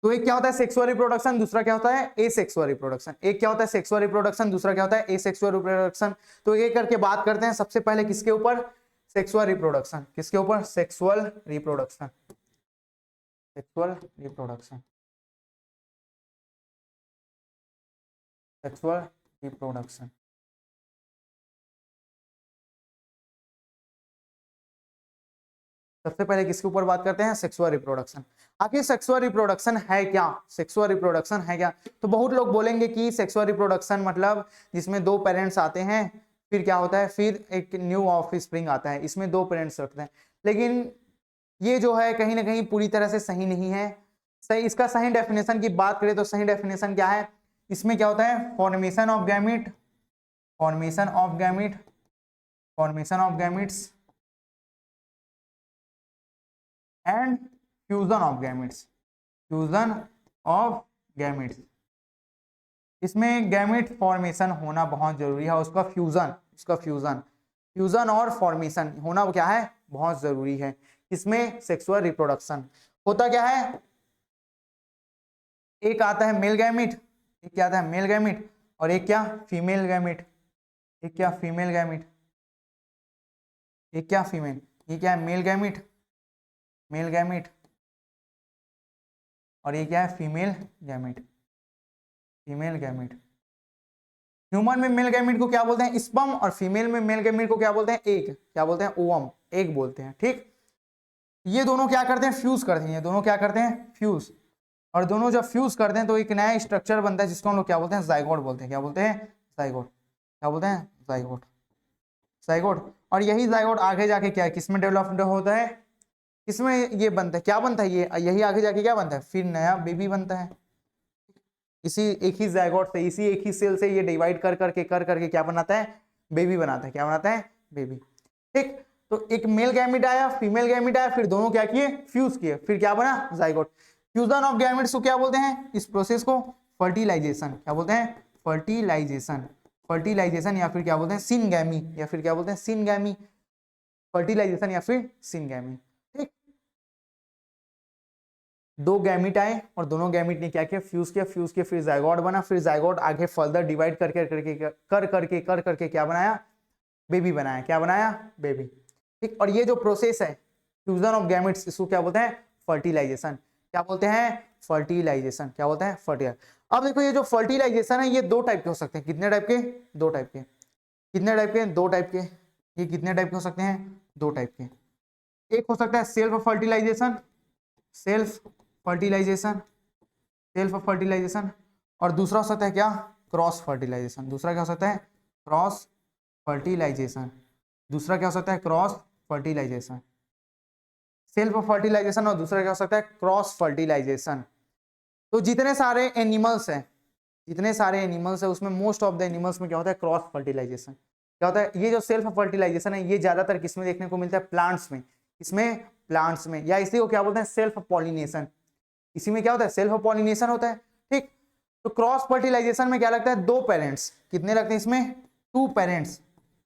तो एक क्या होता है सेक्सुअल रिप्रोडक्शन, दूसरा क्या होता है एसेक्सुअल रिप्रोडक्शन। एक क्या होता है सेक्सुअल रिप्रोडक्शन, दूसरा क्या होता है एसेक्सुअल रिप्रोडक्शन। तो एक करके बात करते हैं। सबसे पहले किसके ऊपर, सेक्सुअल रिप्रोडक्शन। किसके ऊपर, sexual reproduction, sexual reproduction, sexual reproduction. सबसे पहले किसके ऊपर बात करते हैं, सेक्सुअल रिप्रोडक्शन। आखिर सेक्सुअल रिप्रोडक्शन है क्या, सेक्सुअल रिप्रोडक्शन है क्या। तो बहुत लोग बोलेंगे कि सेक्सुअल रिप्रोडक्शन मतलब जिसमें दो पेरेंट्स आते हैं, फिर क्या होता है, फिर एक न्यू ऑफस्प्रिंग आता है, इसमें दो पेरेंट्स रखते हैं। लेकिन ये जो है कहीं ना कहीं पूरी तरह से सही नहीं है। सही, इसका सही डेफिनेशन की बात करें तो सही डेफिनेशन क्या है, इसमें क्या होता है, formation of gamete, formation of gamete, formation of gametes and fusion of gametes, fusion of gametes. इसमें गैमिट फॉर्मेशन होना बहुत जरूरी है, उसका फ्यूजन, फ्यूजन और फॉर्मेशन होना क्या है, बहुत जरूरी है। इसमें सेक्सुअल रिप्रोडक्शन होता क्या है, एक आता है मेल गैमिट, एक क्या आता है मेल गैमिट, और एक क्या फीमेल गैमिट, एक क्या फीमेल गैमिट, एक क्या फीमेल, ये क्या है मेल गैमिट, मेल गैमिट, और ये क्या है female gamete, female gamete. Human में मेल गैमिट को क्या बोलते हैं, स्पर्म, और फीमेल में मेल गैमिट को क्या बोलते हैं, एग। क्या बोलते हैं, ओवम, एग बोलते हैं, ठीक। ये दोनों क्या करते हैं, फ्यूज करते हैं, ये दोनों क्या करते हैं, फ्यूज। और दोनों जब फ्यूज करते हैं तो एक नया स्ट्रक्चर बनता है जिसको हम लोग क्या बोलते हैं, जाइगोट बोलते हैं। क्या बोलते हैं, जाइगोट। क्या बोलते हैं, जाइगोट, जाइगोट। और यही जाइगोट आगे जाके क्या है, किसमें डेवलप होता है, किसमें ये बनता है, क्या बनता है, ये यही आगे जाके क्या बनता है, फिर नया बेबी बनता है। इसी एक ही जाइगोट से, इसी एक ही सेल से ये डिवाइड कर करके क्या बनाता है, बेबी बनाता है। क्या बनाता है, बेबी, ठीक। तो एक मेल गैमिट आया, फीमेल गैमिट आया, फिर दोनों क्या किए, फ्यूज किए, फिर क्या बना, जाइगोट। फ्यूजन ऑफ गैमेट्स को क्या बोलते हैं, इस प्रोसेस को फर्टिलाइजेशन। क्या बोलते हैं, फर्टिलाइजेशन, फर्टिलाइजेशन, या फिर क्या बोलते हैं सिनगैमी, या फिर क्या बोलते हैं सिनगैमी, फर्टिलाइजेशन या फिर सिनगैमी, ठीक। दो गैमिट आए और दोनों गैमिट ने क्या किया, फ्यूज किया, फ्यूज किया, फिर जाइगोट बना, फिर जाइगोट आगे फर्दर डिवाइड करके क्या बनाया, बेबी बनाया। क्या बनाया, बेबी, ठीक। और ये जो प्रोसेस है फ्यूजन ऑफ गैमेट्स, इसको क्या बोलते हैं, फर्टिलाइजेशन। क्या बोलते हैं, फर्टिलाइजेशन। क्या बोलते हैं, फर्टिलाइजेशन। अब देखो ये जो फर्टिलाइजेशन है ये दो टाइप के हो सकते हैं, कितने टाइप के, दो टाइप के। कितने टाइप के, दो टाइप के। ये कितने टाइप के हो सकते हैं, दो टाइप के। एक हो सकता है self fertilisation, self fertilisation, self fertilisation. और दूसरा हो सकता है क्या, क्रॉस फर्टिलाइजेशन। दूसरा क्या हो सकता है, क्रॉस फर्टिलाइजेशन। दूसरा क्या हो सकता है, क्रॉस फर्टिलाइजेशन, सेल्फ फर्टिलाइजेशन। और दूसरा क्या हो सकता है, क्रॉस फर्टिलाइजेशन। तो जितने सारे एनिमल्स हैं, जितने सारे एनिमल्स है उसमें मोस्ट ऑफ द एनिमल्स में क्या होता है, क्रॉस फर्टिलाइजेशन। क्या होता है, ये जो सेल्फ फर्टिलाइजेशन है ये ज्यादातर किसमें देखने को मिलता है, प्लांट्स में। इसमें प्लांट्स में, या इसी को क्या बोलते हैं सेल्फ पॉलिनेशन। इसी में क्या होता है सेल्फ पॉलिनेशन होता है। ठीक, तो क्रॉस फर्टिलाइजेशन में क्या लगता है दो पेरेंट्स, कितने लगते हैं इसमें टू पेरेंट्स।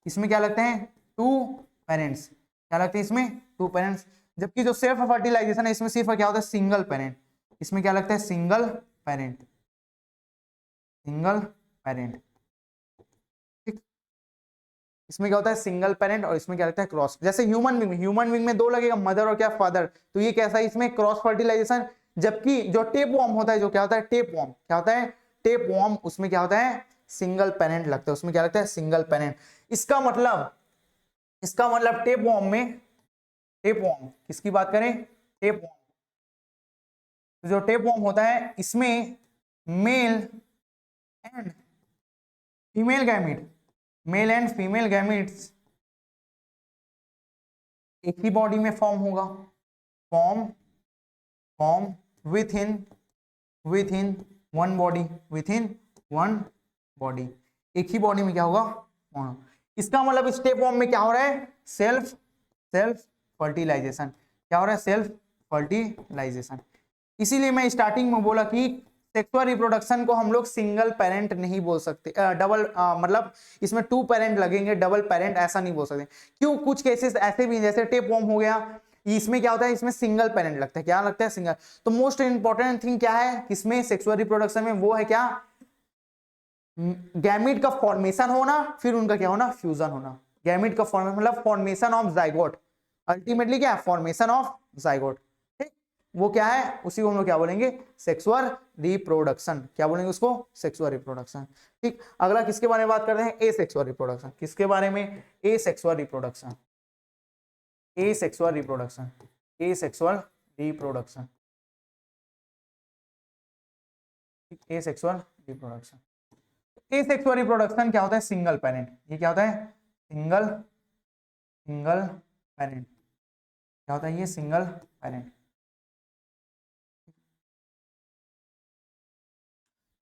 इसमें क्या लगते हैं टू पेरेंट्स, क्या लगते हैं इसमें टू पेरेंट्स। जबकि जो सेल्फ फर्टिलाइजेशन है इसमें सिर्फ क्या होता है सिंगल पेरेंट। इसमें क्या लगता है सिंगल पेरेंट, सिंगल पेरेंट। ठीक, इसमें क्या होता है सिंगल पेरेंट और इसमें क्या लगता है क्रॉस। जैसे ह्यूमन बींग में दो लगेगा मदर और क्या फादर, तो ये कैसा है इसमें क्रॉस फर्टिलाइजेशन। जबकि जो टेप वॉर्म होता है, जो क्या होता है टेप वॉर्म, क्या होता है टेप वॉर्म, उसमें क्या होता है सिंगल पेरेंट लगता है, उसमें क्या लगता है सिंगल पेरेंट। इसका मतलब टेप वॉर्म में, टेप वॉर्म किसकी बात करें टेप वॉर्म, जो टेप वॉर्म होता है इसमें male and female gamete, male and female gametes एक ही बॉडी में फॉर्म होगा, form with in one body, with in one body, एक ही बॉडी में क्या होगा। इसका मतलब स्टेप फॉर्म में क्या हो रहा है सेल्फ फर्टिलाइजेशन, क्या हो रहा है सेल्फ फर्टिलाइजेशन। इसीलिए मैं स्टार्टिंग में बोला कि सेक्सुअल रिप्रोडक्शन को हम लोग सिंगल पेरेंट नहीं बोल सकते, डबल मतलब इसमें टू पेरेंट लगेंगे, डबल पेरेंट ऐसा नहीं बोल सकते। क्यों, कुछ केसेस ऐसे भी जैसे टेप वॉर्म हो गया, इसमें क्या होता है इसमें सिंगल पेरेंट लगता है, क्या लगता है सिंगल। तो मोस्ट इंपॉर्टेंट थिंग क्या है किसमें सेक्सुअल रिप्रोडक्शन में, वो है क्या गैमीट का फॉर्मेशन होना, फिर उनका क्या होना फ्यूजन होना। गैमीट का फॉर्मेशन मतलब फॉर्मेशन ऑफ जाइगोट, अल्टीमेटली क्या है फॉर्मेशन ऑफ जाइगोट। ठीक, वो क्या है उसी को हम लोग क्या बोलेंगे सेक्सुअल रिप्रोडक्शन, क्या बोलेंगे उसको सेक्सुअल रिप्रोडक्शन। ठीक, अगला किसके बारे में बात करते हैं एसेक्सुअल रिप्रोडक्शन। किसके बारे में asexual reproduction, asexual reproduction, asexual reproduction, asexual reproduction. Asexual reproduction क्या होता है सिंगल पेरेंट, ये क्या होता है सिंगल पेरेंट, क्या होता है ये सिंगल पेरेंट।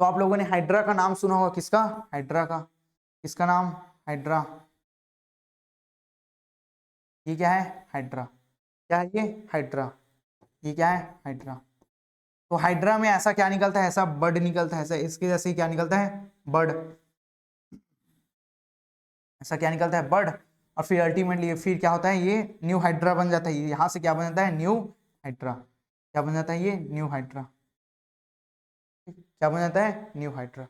तो आप लोगों ने हाइड्रा का नाम सुना होगा, किसका हाइड्रा का, किसका नाम हाइड्रा, ये क्या है हाइड्रा, क्या है ये हाइड्रा, ये क्या है हाइड्रा। तो हाइड्रा में ऐसा क्या निकलता है, ऐसा बर्ड निकलता है, ऐसा इसके जैसे ही क्या निकलता है बर्ड, ऐसा क्या निकलता है बर्ड। और फिर अल्टीमेटली फिर क्या होता है ये न्यू हाइड्रा बन जाता है, यहां से क्या बन जाता है न्यू हाइड्रा, क्या बन जाता है ये न्यू हाइड्रा, क्या बन जाता है न्यू हाइड्रा।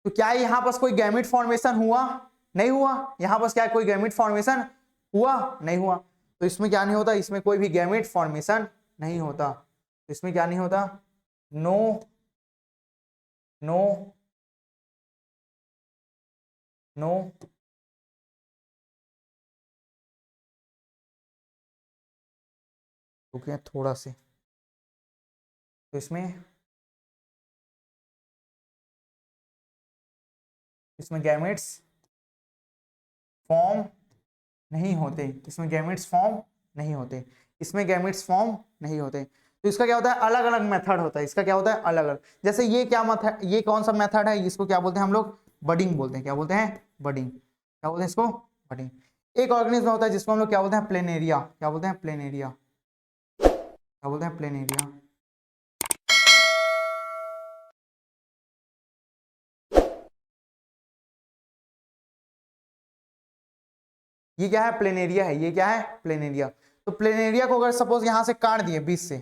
तो क्या यहाँ पर कोई गैमेट फॉर्मेशन हुआ, नहीं हुआ, यहाँ पर क्या कोई गैमेट फॉर्मेशन हुआ, नहीं हुआ। तो इसमें क्या नहीं होता, इसमें कोई भी गैमेट फॉर्मेशन नहीं होता, तो इसमें क्या नहीं होता नो नो नो रुकिए थोड़ा से, तो इसमें गैमेट्स फॉर्म नहीं होते, इसमें गैमेट्स फॉर्म नहीं होते, इसमें गैमेट्स फॉर्म नहीं होते। तो इसका क्या होता है अलग अलग मेथड होता है, इसका क्या होता है अलग अलग। जैसे ये क्या मेथड, ये कौन सा मेथड है, इसको क्या बोलते हैं हम लोग बडिंग बोलते हैं, क्या बोलते हैं बडिंग, क्या बोलते हैं इसको बडिंग। एक ऑर्गेनिज्म होता है जिसको हम लोग क्या बोलते हैं प्लेनेरिया, क्या बोलते हैं प्लेनेरिया, क्या बोलते हैं प्लेनेरिया। ये क्या है प्लेनेरिया है, ये क्या है प्लेनेरिया। तो प्लेनेरिया को अगर सपोज यहां से काट दिए बीच से,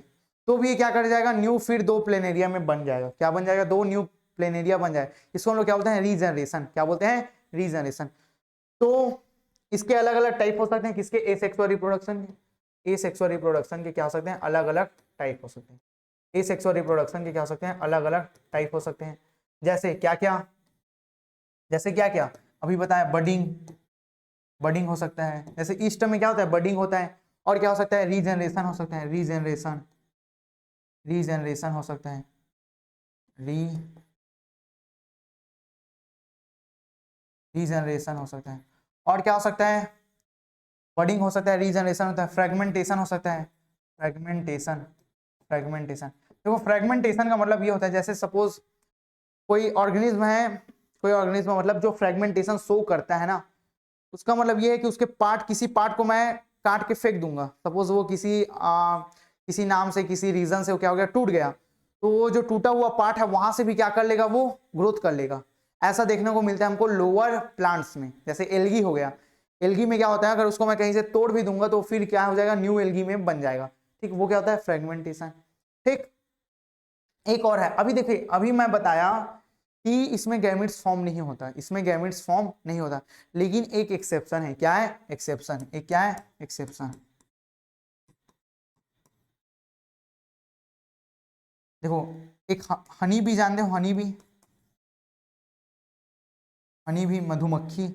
तो भी ये क्या कर जाएगा न्यू फिर दो प्लेनेरिया में बन जाएगा, क्या बन जाएगा दो न्यू प्लेनेरिया बन जाएगा। इसको हम लोग क्या बोलते हैं रीजनरेशन, क्या बोलते हैं रीजनरेशन। तो इसके अलग अलग टाइप हो सकते हैं, किसके एसेक्सुअल रिप्रोडक्शन के, एसेक्सुअल रिप्रोडक्शन के क्या हो सकते हैं अलग अलग टाइप हो सकते हैं, एसेक्सुअल रिप्रोडक्शन के क्या हो सकते हैं अलग अलग टाइप हो सकते हैं। जैसे क्या क्या, जैसे क्या क्या अभी बताया बडिंग हो सकता है, जैसे ईस्ट में क्या होता है बडिंग होता है, और क्या हो सकता है रीजनरेशन हो सकता है, रीजनरेशन हो सकता है, रीजनरेशन हो सकता है। और क्या हो सकता है बडिंग हो सकता है, रीजनरेशन होता है, फ्रेगमेंटेशन हो सकता है, फ्रेगमेंटेशन देखो फ्रेगमेंटेशन का मतलब ये होता है जैसे सपोज कोई ऑर्गेनिज्म है, कोई ऑर्गेनिज्म मतलब जो फ्रेगमेंटेशन शो करता है ना, उसका मतलब ये है कि उसके पार्ट, किसी पार्ट को मैं काट के फेंक दूंगा, सपोज वो किसी नाम से किसी रीजन से वो क्या हो गया, टूट गया, तो वो जो टूटा हुआ पार्ट है वहां से भी क्या कर लेगा, वो ग्रोथ कर लेगा। ऐसा देखने को मिलता है हमको लोअर प्लांट्स में, जैसे एल्गी हो गया। एल्गी में क्या होता है, अगर उसको मैं कहीं से तोड़ भी दूंगा तो फिर क्या हो जाएगा, न्यू एल्गी में बन जाएगा। ठीक, वो क्या होता है, फ्रेगमेंटेशन। ठीक, एक और है, अभी देखिए, अभी मैं बताया कि इसमें गैमेट्स फॉर्म नहीं होता, इसमें गैमेट्स फॉर्म नहीं होता, लेकिन एक एक्सेप्शन है। क्या है एक्सेप्शन? एक क्या है एक्सेप्शन? देखो, एक हनी बी जानते हो, हनी बी, हनी बी मधुमक्खी।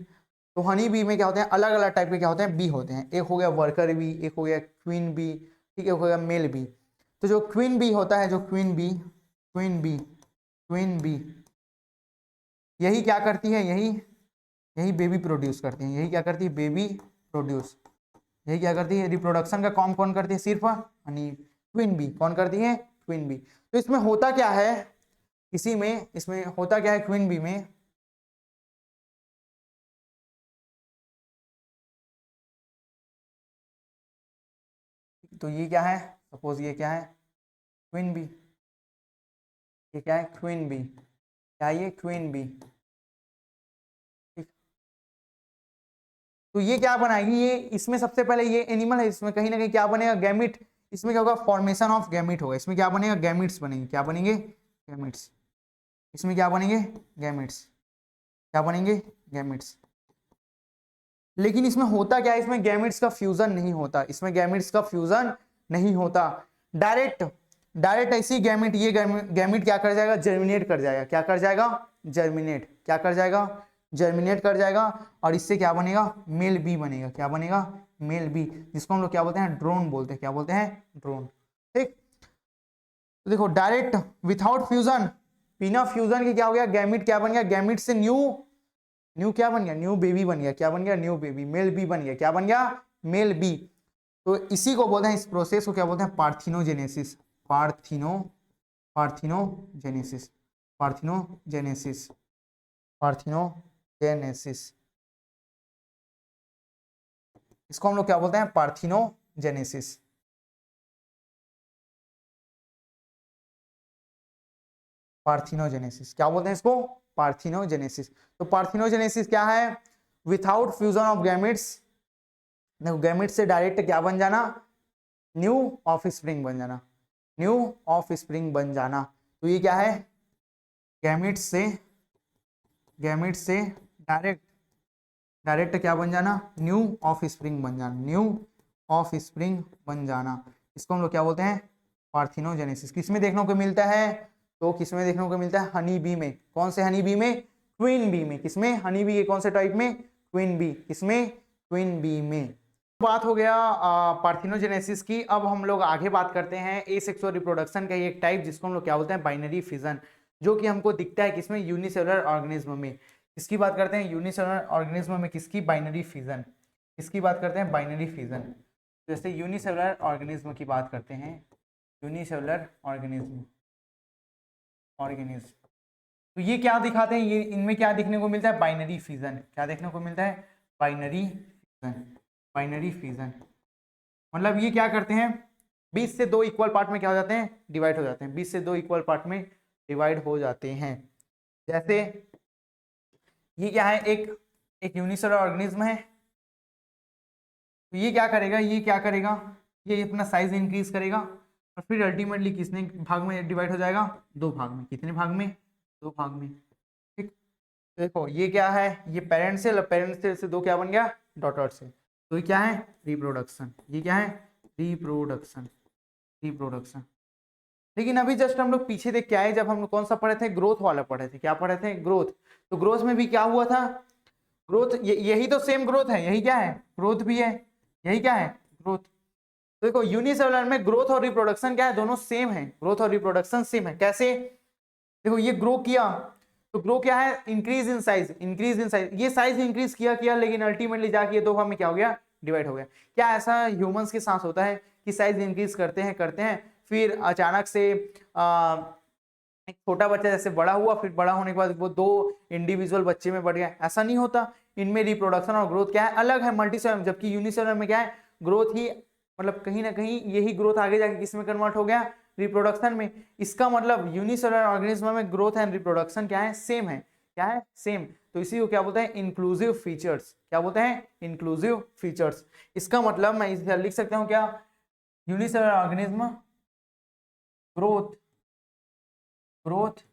तो हनी बी में क्या होते हैं, अलग अलग टाइप के क्या होते हैं, बी होते हैं। एक हो गया वर्कर बी, एक हो गया क्वीन बी, ठीक है, हो गया मेल बी। तो जो क्वीन बी होता है, जो queen bee, queen bee, queen bee, यही क्या करती है, यही यही बेबी प्रोड्यूस करती है। यही क्या करती है, बेबी प्रोड्यूस। यही क्या करती है, रिप्रोडक्शन का काम कौन करती है, सिर्फ हनी, क्वीन बी कौन करती है, क्वीन बी। तो इसमें होता क्या है, इसी में इसमें होता क्या है क्वीन बी में, तो ये क्या है, सपोज ये क्या है, क्वीन बी, ये क्या है, क्वीन बी, क्या है ये, क्वीन बी। तो ये क्या बनाएगी, ये इसमें सबसे पहले ये एनिमल है, इसमें कहीं ना कहीं क्या बनेगा, गैमिट। इसमें क्या होगा, फॉर्मेशन ऑफ गैमिट होगा। इसमें क्या बनेगा, गैमिट्स बनेंगे। क्या बनेंगे, गैमिट्स। इसमें क्या बनेंगे, गैमिट्स। क्या बनेंगे, गैमिट्स। लेकिन इसमें होता क्या है, इसमें गैमिट्स का फ्यूजन नहीं होता, इसमें गैमिट्स का फ्यूजन नहीं होता। डायरेक्ट डायरेक्ट ऐसी गैमिट, ये गैमिट क्या कर जाएगा, जर्मिनेट कर जाएगा। क्या कर जाएगा, जर्मिनेट। क्या कर जाएगा, जर्मिनेट कर जाएगा। और इससे क्या बनेगा, मेल बी बनेगा। क्या बनेगा, मेल बी, जिसको हम लोग क्या बोलते हैं, ड्रोन बोलते हैं। क्या बोलते हैं, ड्रोन। ठीक, तो देखो, डायरेक्ट विथआउट फ्यूजन, बिना फ्यूजन के क्या हो गया, गैमिट क्या बन गया, गैमिट से न्यू न्यू क्या बन गया, न्यू बेबी बन गया। क्या बन गया, न्यू बेबी, मेल बी बन गया। क्या बन गया, मेल बी। तो इसी को बोलते हैं, इस प्रोसेस को क्या बोलते हैं, पार्थिनोजेनेसिस। Parthenogenesis, parthenogenesis, parthenogenesis. इसको हम लोग क्या बोलते हैं, पार्थिनोजेनेसिस। पार्थिनोजेनेसिस क्या बोलते हैं इसको, पार्थिनोजेनेसिस। तो पार्थिनोजेनेसिस क्या है, विथआउट फ्यूजन ऑफ गैमेट्स। देखो, गैमेट से डायरेक्ट क्या बन जाना, न्यू ऑफ स्प्रिंग बन जाना, न्यू ऑफ स्प्रिंग बन जाना। तो ये क्या है, गैमेट से डायरेक्ट डायरेक्ट क्या बन जाना, न्यू ऑफ स्प्रिंग बन जाना, न्यू ऑफ स्प्रिंग बन जाना। इसको हम लोग क्या बोलते हैं, पार्थिनोजेनेसिस। किसमें देखने को मिलता है, तो किसमें देखने को मिलता है, हनी बी में। कौन से हनी बी में, क्वीन बी में। किसमें, हनी बी के कौन से टाइप में, क्वीन बी। किसमें, क्वीन बी में। बात हो गया पार्थिनोजेनेसिस की। अब हम लोग आगे बात करते हैं एसेक्सुअल रिप्रोडक्शन का एक टाइप, जिसको हम लोग क्या बोलते हैं, बाइनरी फिजन, जो कि हमको दिखता है किसमें, यूनिसेलुलर ऑर्गेनिज्म में। इसकी बात करते हैं यूनिसेलुलर ऑर्गेनिज्म में, किसकी, बाइनरी फिजन। इसकी बात करते हैं, बाइनरी फिजन। जैसे यूनिसेलुलर ऑर्गेनिज्म की बात करते हैं, यूनिसेलुलर ऑर्गेनिज्म, तो ये क्या दिखाते हैं, ये इनमें क्या देखने को मिलता है, बाइनरी फिजन। क्या देखने को मिलता है, बाइनरी फिजन। बाइनरी फिजन मतलब ये क्या करते हैं, 20 से 2 इक्वल पार्ट में क्या हो जाते हैं, डिवाइड हो जाते हैं। 20 से 2 इक्वल पार्ट में डिवाइड हो जाते हैं। जैसे ये क्या है, एक यूनिसेलुलर ऑर्गेनिज्म है। तो ये क्या करेगा, ये क्या करेगा, ये अपना साइज इंक्रीज करेगा और फिर अल्टीमेटली कितने भाग में डिवाइड हो जाएगा, 2 भाग में। कितने भाग में, 2 भाग में। ठीक, देखो ये क्या है, ये पेरेंट सेल, पेरेंट सेल से 2 क्या बन गया, डॉटर सेल। तो ये क्या है, रिप्रोडक्शन। ये क्या है, रिप्रोडक्शन, रिप्रोडक्शन। लेकिन अभी जस्ट हम लोग पीछे देख के आए, जब हम लोग कौन सा पढ़े थे, ग्रोथ वाला पढ़े थे। क्या पढ़े थे, ग्रोथ। तो ग्रोथ में भी क्या हुआ था, ग्रोथ यही तो सेम ग्रोथ है, यही क्या है, ग्रोथ भी है, यही क्या है, ग्रोथ। तो देखो, यूनिसेलुलर में ग्रोथ और रिप्रोडक्शन क्या है, दोनों सेम है। ग्रोथ और रिप्रोडक्शन सेम है। कैसे, देखो ये ग्रो किया, तो ग्रो क्या है, increase in size, increase in size. ये साइज इंक्रीज किया लेकिन अल्टीमेटली जाके ये 2 भाग में क्या हो गया, डिवाइड हो गया। क्या ऐसा ह्यूमंस के साथ होता है कि साइज इंक्रीज करते हैं फिर अचानक से एक छोटा बच्चा जैसे बड़ा हुआ, फिर बड़ा होने के बाद वो 2 इंडिविजुअल बच्चे में बढ़ गया, ऐसा नहीं होता। इनमें रिप्रोडक्शन और ग्रोथ क्या है, अलग है, मल्टीसेलुलर। जबकि यूनिसेलुलर में क्या है, ग्रोथ ही मतलब कहीं ना कहीं यही ग्रोथ आगे जाके किसमें कन्वर्ट हो गया, रिप्रोडक्शन में। इसका मतलब यूनिसेलुलर ऑर्गेनिज्म में ग्रोथ एंड रिप्रोडक्शन क्या है, सेम है। क्या है, सेम। तो इसी को क्या बोलते हैं, इंक्लूसिव फीचर्स। क्या बोलते हैं, इंक्लूसिव फीचर्स। इसका मतलब मैं इसे लिख सकता हूं क्या, unicellular organism growth growth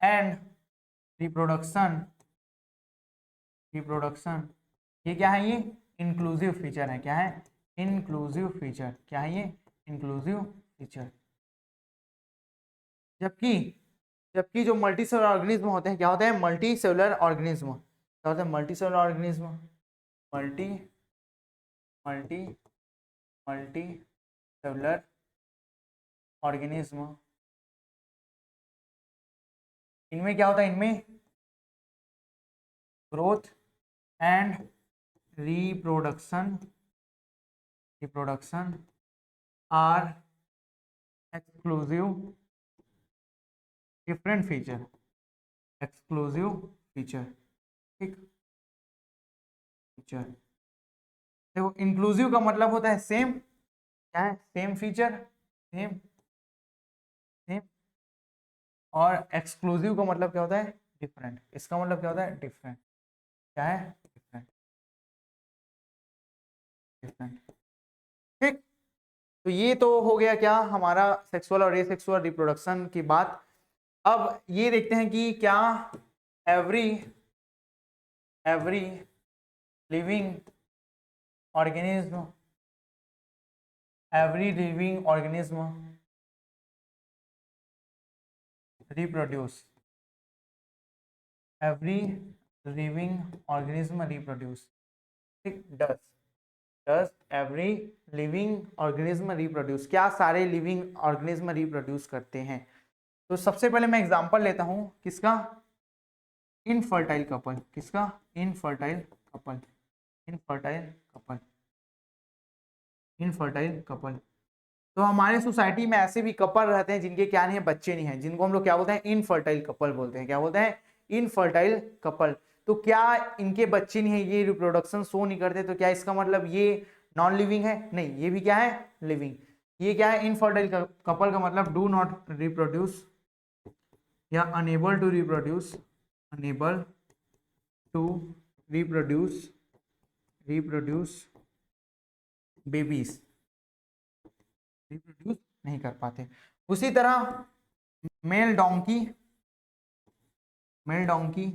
and reproduction reproduction ये क्या है, ये इंक्लूसिव फीचर है। क्या है, इंक्लूसिव फीचर। क्या है ये, इंक्लूसिव फीचर। जबकि जबकि जो मल्टी सेलुलर ऑर्गेनिज्म होते हैं, क्या होते हैं, मल्टी सेलुलर ऑर्गेनिज्म। क्या होते हैं, multi cellular organism, multi multi multi cellular organism. इनमें क्या होता है, इनमें growth and reproduction reproduction are exclusive different feature, exclusive feature. ठीक, फीचर। देखो इंक्लूसिव का मतलब होता है सेम। क्या है, सेम फीचर, सेम सेम। और एक्सक्लूसिव का मतलब क्या होता है, डिफरेंट। इसका मतलब क्या होता है, डिफरेंट। क्या है, डिफरेंट, डिफरेंट। ठीक। तो ये तो हो गया क्या, हमारा सेक्सुअल और एसेक्सुअल रिप्रोडक्शन की बात। अब ये देखते हैं कि क्या every every living organism every living organism reproduce, every living organism reproduce। ठीक, does every living organism reproduce, क्या सारे लिविंग ऑर्गेनिज्म रिप्रोड्यूस करते हैं। तो सबसे पहले मैं एग्जांपल लेता हूं, किसका, इनफर्टाइल कपल। किसका, infertile couple, infertile couple, infertile couple. तो हमारे सोसाइटी में ऐसे भी कपल रहते हैं जिनके क्या नहीं है, बच्चे नहीं है, जिनको हम लोग क्या बोलते हैं, इनफर्टाइल कपल बोलते हैं। क्या बोलते हैं, इनफर्टाइल कपल। तो क्या इनके बच्चे नहीं है, ये रिप्रोडक्शन शो नहीं करते, तो क्या इसका मतलब ये नॉन लिविंग है, नहीं, ये भी क्या है, लिविंग। ये क्या है, इनफर्टाइल कपल का मतलब डू नॉट रिप्रोड्यूस या unable to reproduce, unable to reproduce reproduce babies, reproduce नहीं कर पाते। उसी तरह male donkey, male donkey,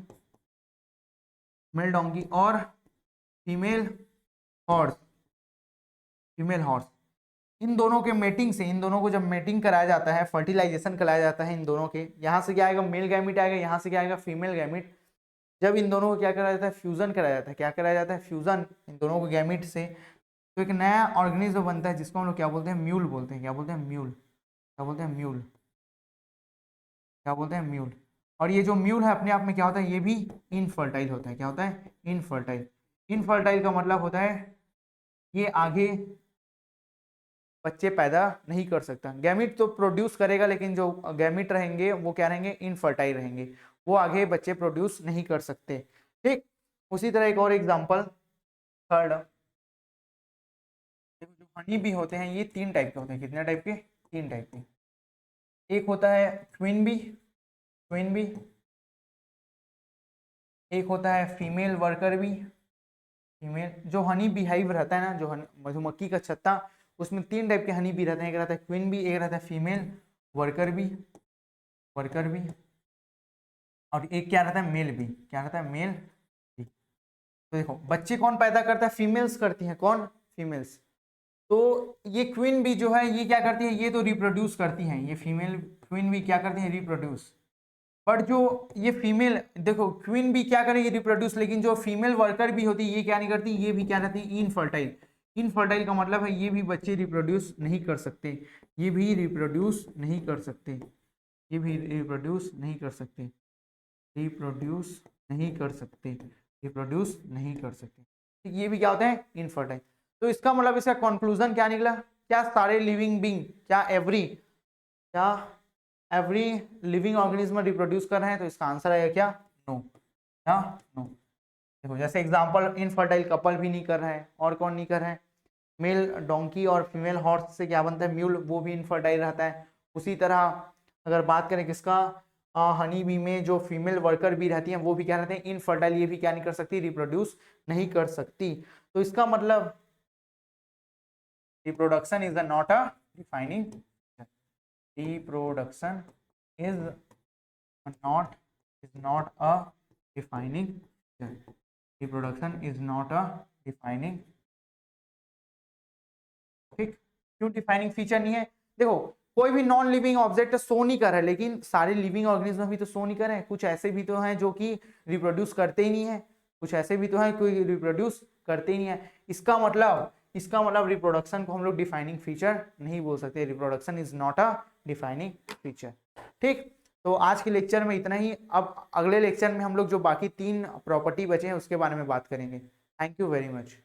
male donkey और फीमेल हॉर्स, फीमेल हॉर्स, इन दोनों के मेटिंग से, इन दोनों को जब मेटिंग कराया जाता है, फर्टिलाइजेशन कराया जाता है इन दोनों के, यहाँ से क्या आएगा, मेल गैमिट आएगा, यहाँ से क्या आएगा, फीमेल गैमिट। जब इन दोनों को क्या कराया जाता है, फ्यूजन कराया जाता है। क्या कराया जाता है, फ्यूजन इन दोनों को गैमिट से, तो एक नया ऑर्गेनिज्म बनता है जिसको हम लोग क्या बोलते हैं, म्यूल बोलते हैं। क्या बोलते हैं, म्यूल। क्या बोलते हैं, म्यूल। क्या बोलते हैं, म्यूल। और ये जो म्यूल है अपने आप में क्या होता है, ये भी इनफर्टाइल होता है। क्या होता है, इनफर्टाइल। इनफर्टाइल का मतलब होता है ये आगे बच्चे पैदा नहीं कर सकता। गैमिट तो प्रोड्यूस करेगा, लेकिन जो गैमिट रहेंगे वो क्या रहेंगे, इनफर्टाइल रहेंगे, वो आगे बच्चे प्रोड्यूस नहीं कर सकते। ठीक। उसी तरह एक और एग्जांपल, थर्ड, जो हनी बी होते हैं ये तीन टाइप के होते हैं। कितने टाइप के, तीन टाइप के। एक होता है क्वीन बी, क्वीन बी। एक होता है फीमेल वर्कर बी, फीमेल। जो हनी बीहाइव रहता है ना, जो मधुमक्खी का छत्ता, उसमें तीन टाइप के हनी बी रहते हैं। एक रहता है क्वीन बी, एक रहता है female worker bee, worker bee, और एक क्या रहता है, मेल बी। क्या रहता है, मेल बी। तो देखो बच्चे कौन पैदा करता है, फीमेल्स करती हैं। कौन, फीमेल्स। तो ये क्वीन बी जो है ये क्या करती है, ये तो रिप्रोड्यूस करती हैं, ये फीमेल क्वीन बी क्या करती है, रिप्रोड्यूस। बट जो ये फीमेल, देखो क्वीन बी क्या करेगी, रिप्रोड्यूस, लेकिन जो फीमेल वर्कर भी होती है ये क्या नहीं करती, ये भी क्या रहती है, इनफर्टाइल। इनफर्टाइल का मतलब है ये भी बच्चे रिप्रोड्यूस नहीं कर सकते, ये भी रिप्रोड्यूस नहीं कर सकते, ये भी रिप्रोड्यूस नहीं कर सकते, रिप्रोड्यूस नहीं कर सकते, रिप्रोड्यूस नहीं कर सकते। ठीक, ये भी क्या होते हैं, इनफर्टाइल। तो इसका मतलब इसका कंक्लूजन क्या निकला, क्या सारे लिविंग बींग, क्या एवरी लिविंग ऑर्गेनिज्म रिप्रोड्यूस कर रहे हैं। तो इसका आंसर है क्या, नो। क्या, नो। देखो जैसे एग्जांपल, इनफर्टाइल कपल भी नहीं कर रहे हैं, और कौन नहीं कर रहे हैं, मेल डोंकी और फीमेल हॉर्स से क्या बनता है, म्यूल, वो भी इनफर्टाइल रहता है। उसी तरह अगर बात करें किसका, हनी बी में जो फीमेल वर्कर भी रहती हैं वो भी क्या रहते हैं, इनफर्टाइल, ये भी क्या नहीं कर सकती, रिप्रोड्यूस नहीं कर सकती। तो इसका मतलब reproduction is not a defining, reproduction is not a defining, reproduction is not a defining, ठीक। क्यों डिफाइनिंग फीचर नहीं है, देखो कोई भी नॉन लिविंग ऑब्जेक्ट शो नहीं कर रहा है, लेकिन सारे लिविंग ऑर्गेनिज्म भी तो शो नहीं कर रहे हैं, कुछ ऐसे भी तो हैं जो कि रिप्रोड्यूस करते ही नहीं है, कुछ ऐसे भी तो हैं कोई रिप्रोड्यूस करते ही नहीं है। इसका मतलब रिप्रोडक्शन को हम लोग डिफाइनिंग फीचर नहीं बोल सकते, reproduction is not a defining feature, ठीक। तो आज के लेक्चर में इतना ही। अब अगले लेक्चर में हम लोग जो बाकी 3 प्रॉपर्टी बचे हैं उसके बारे में बात करेंगे। Thank you very much.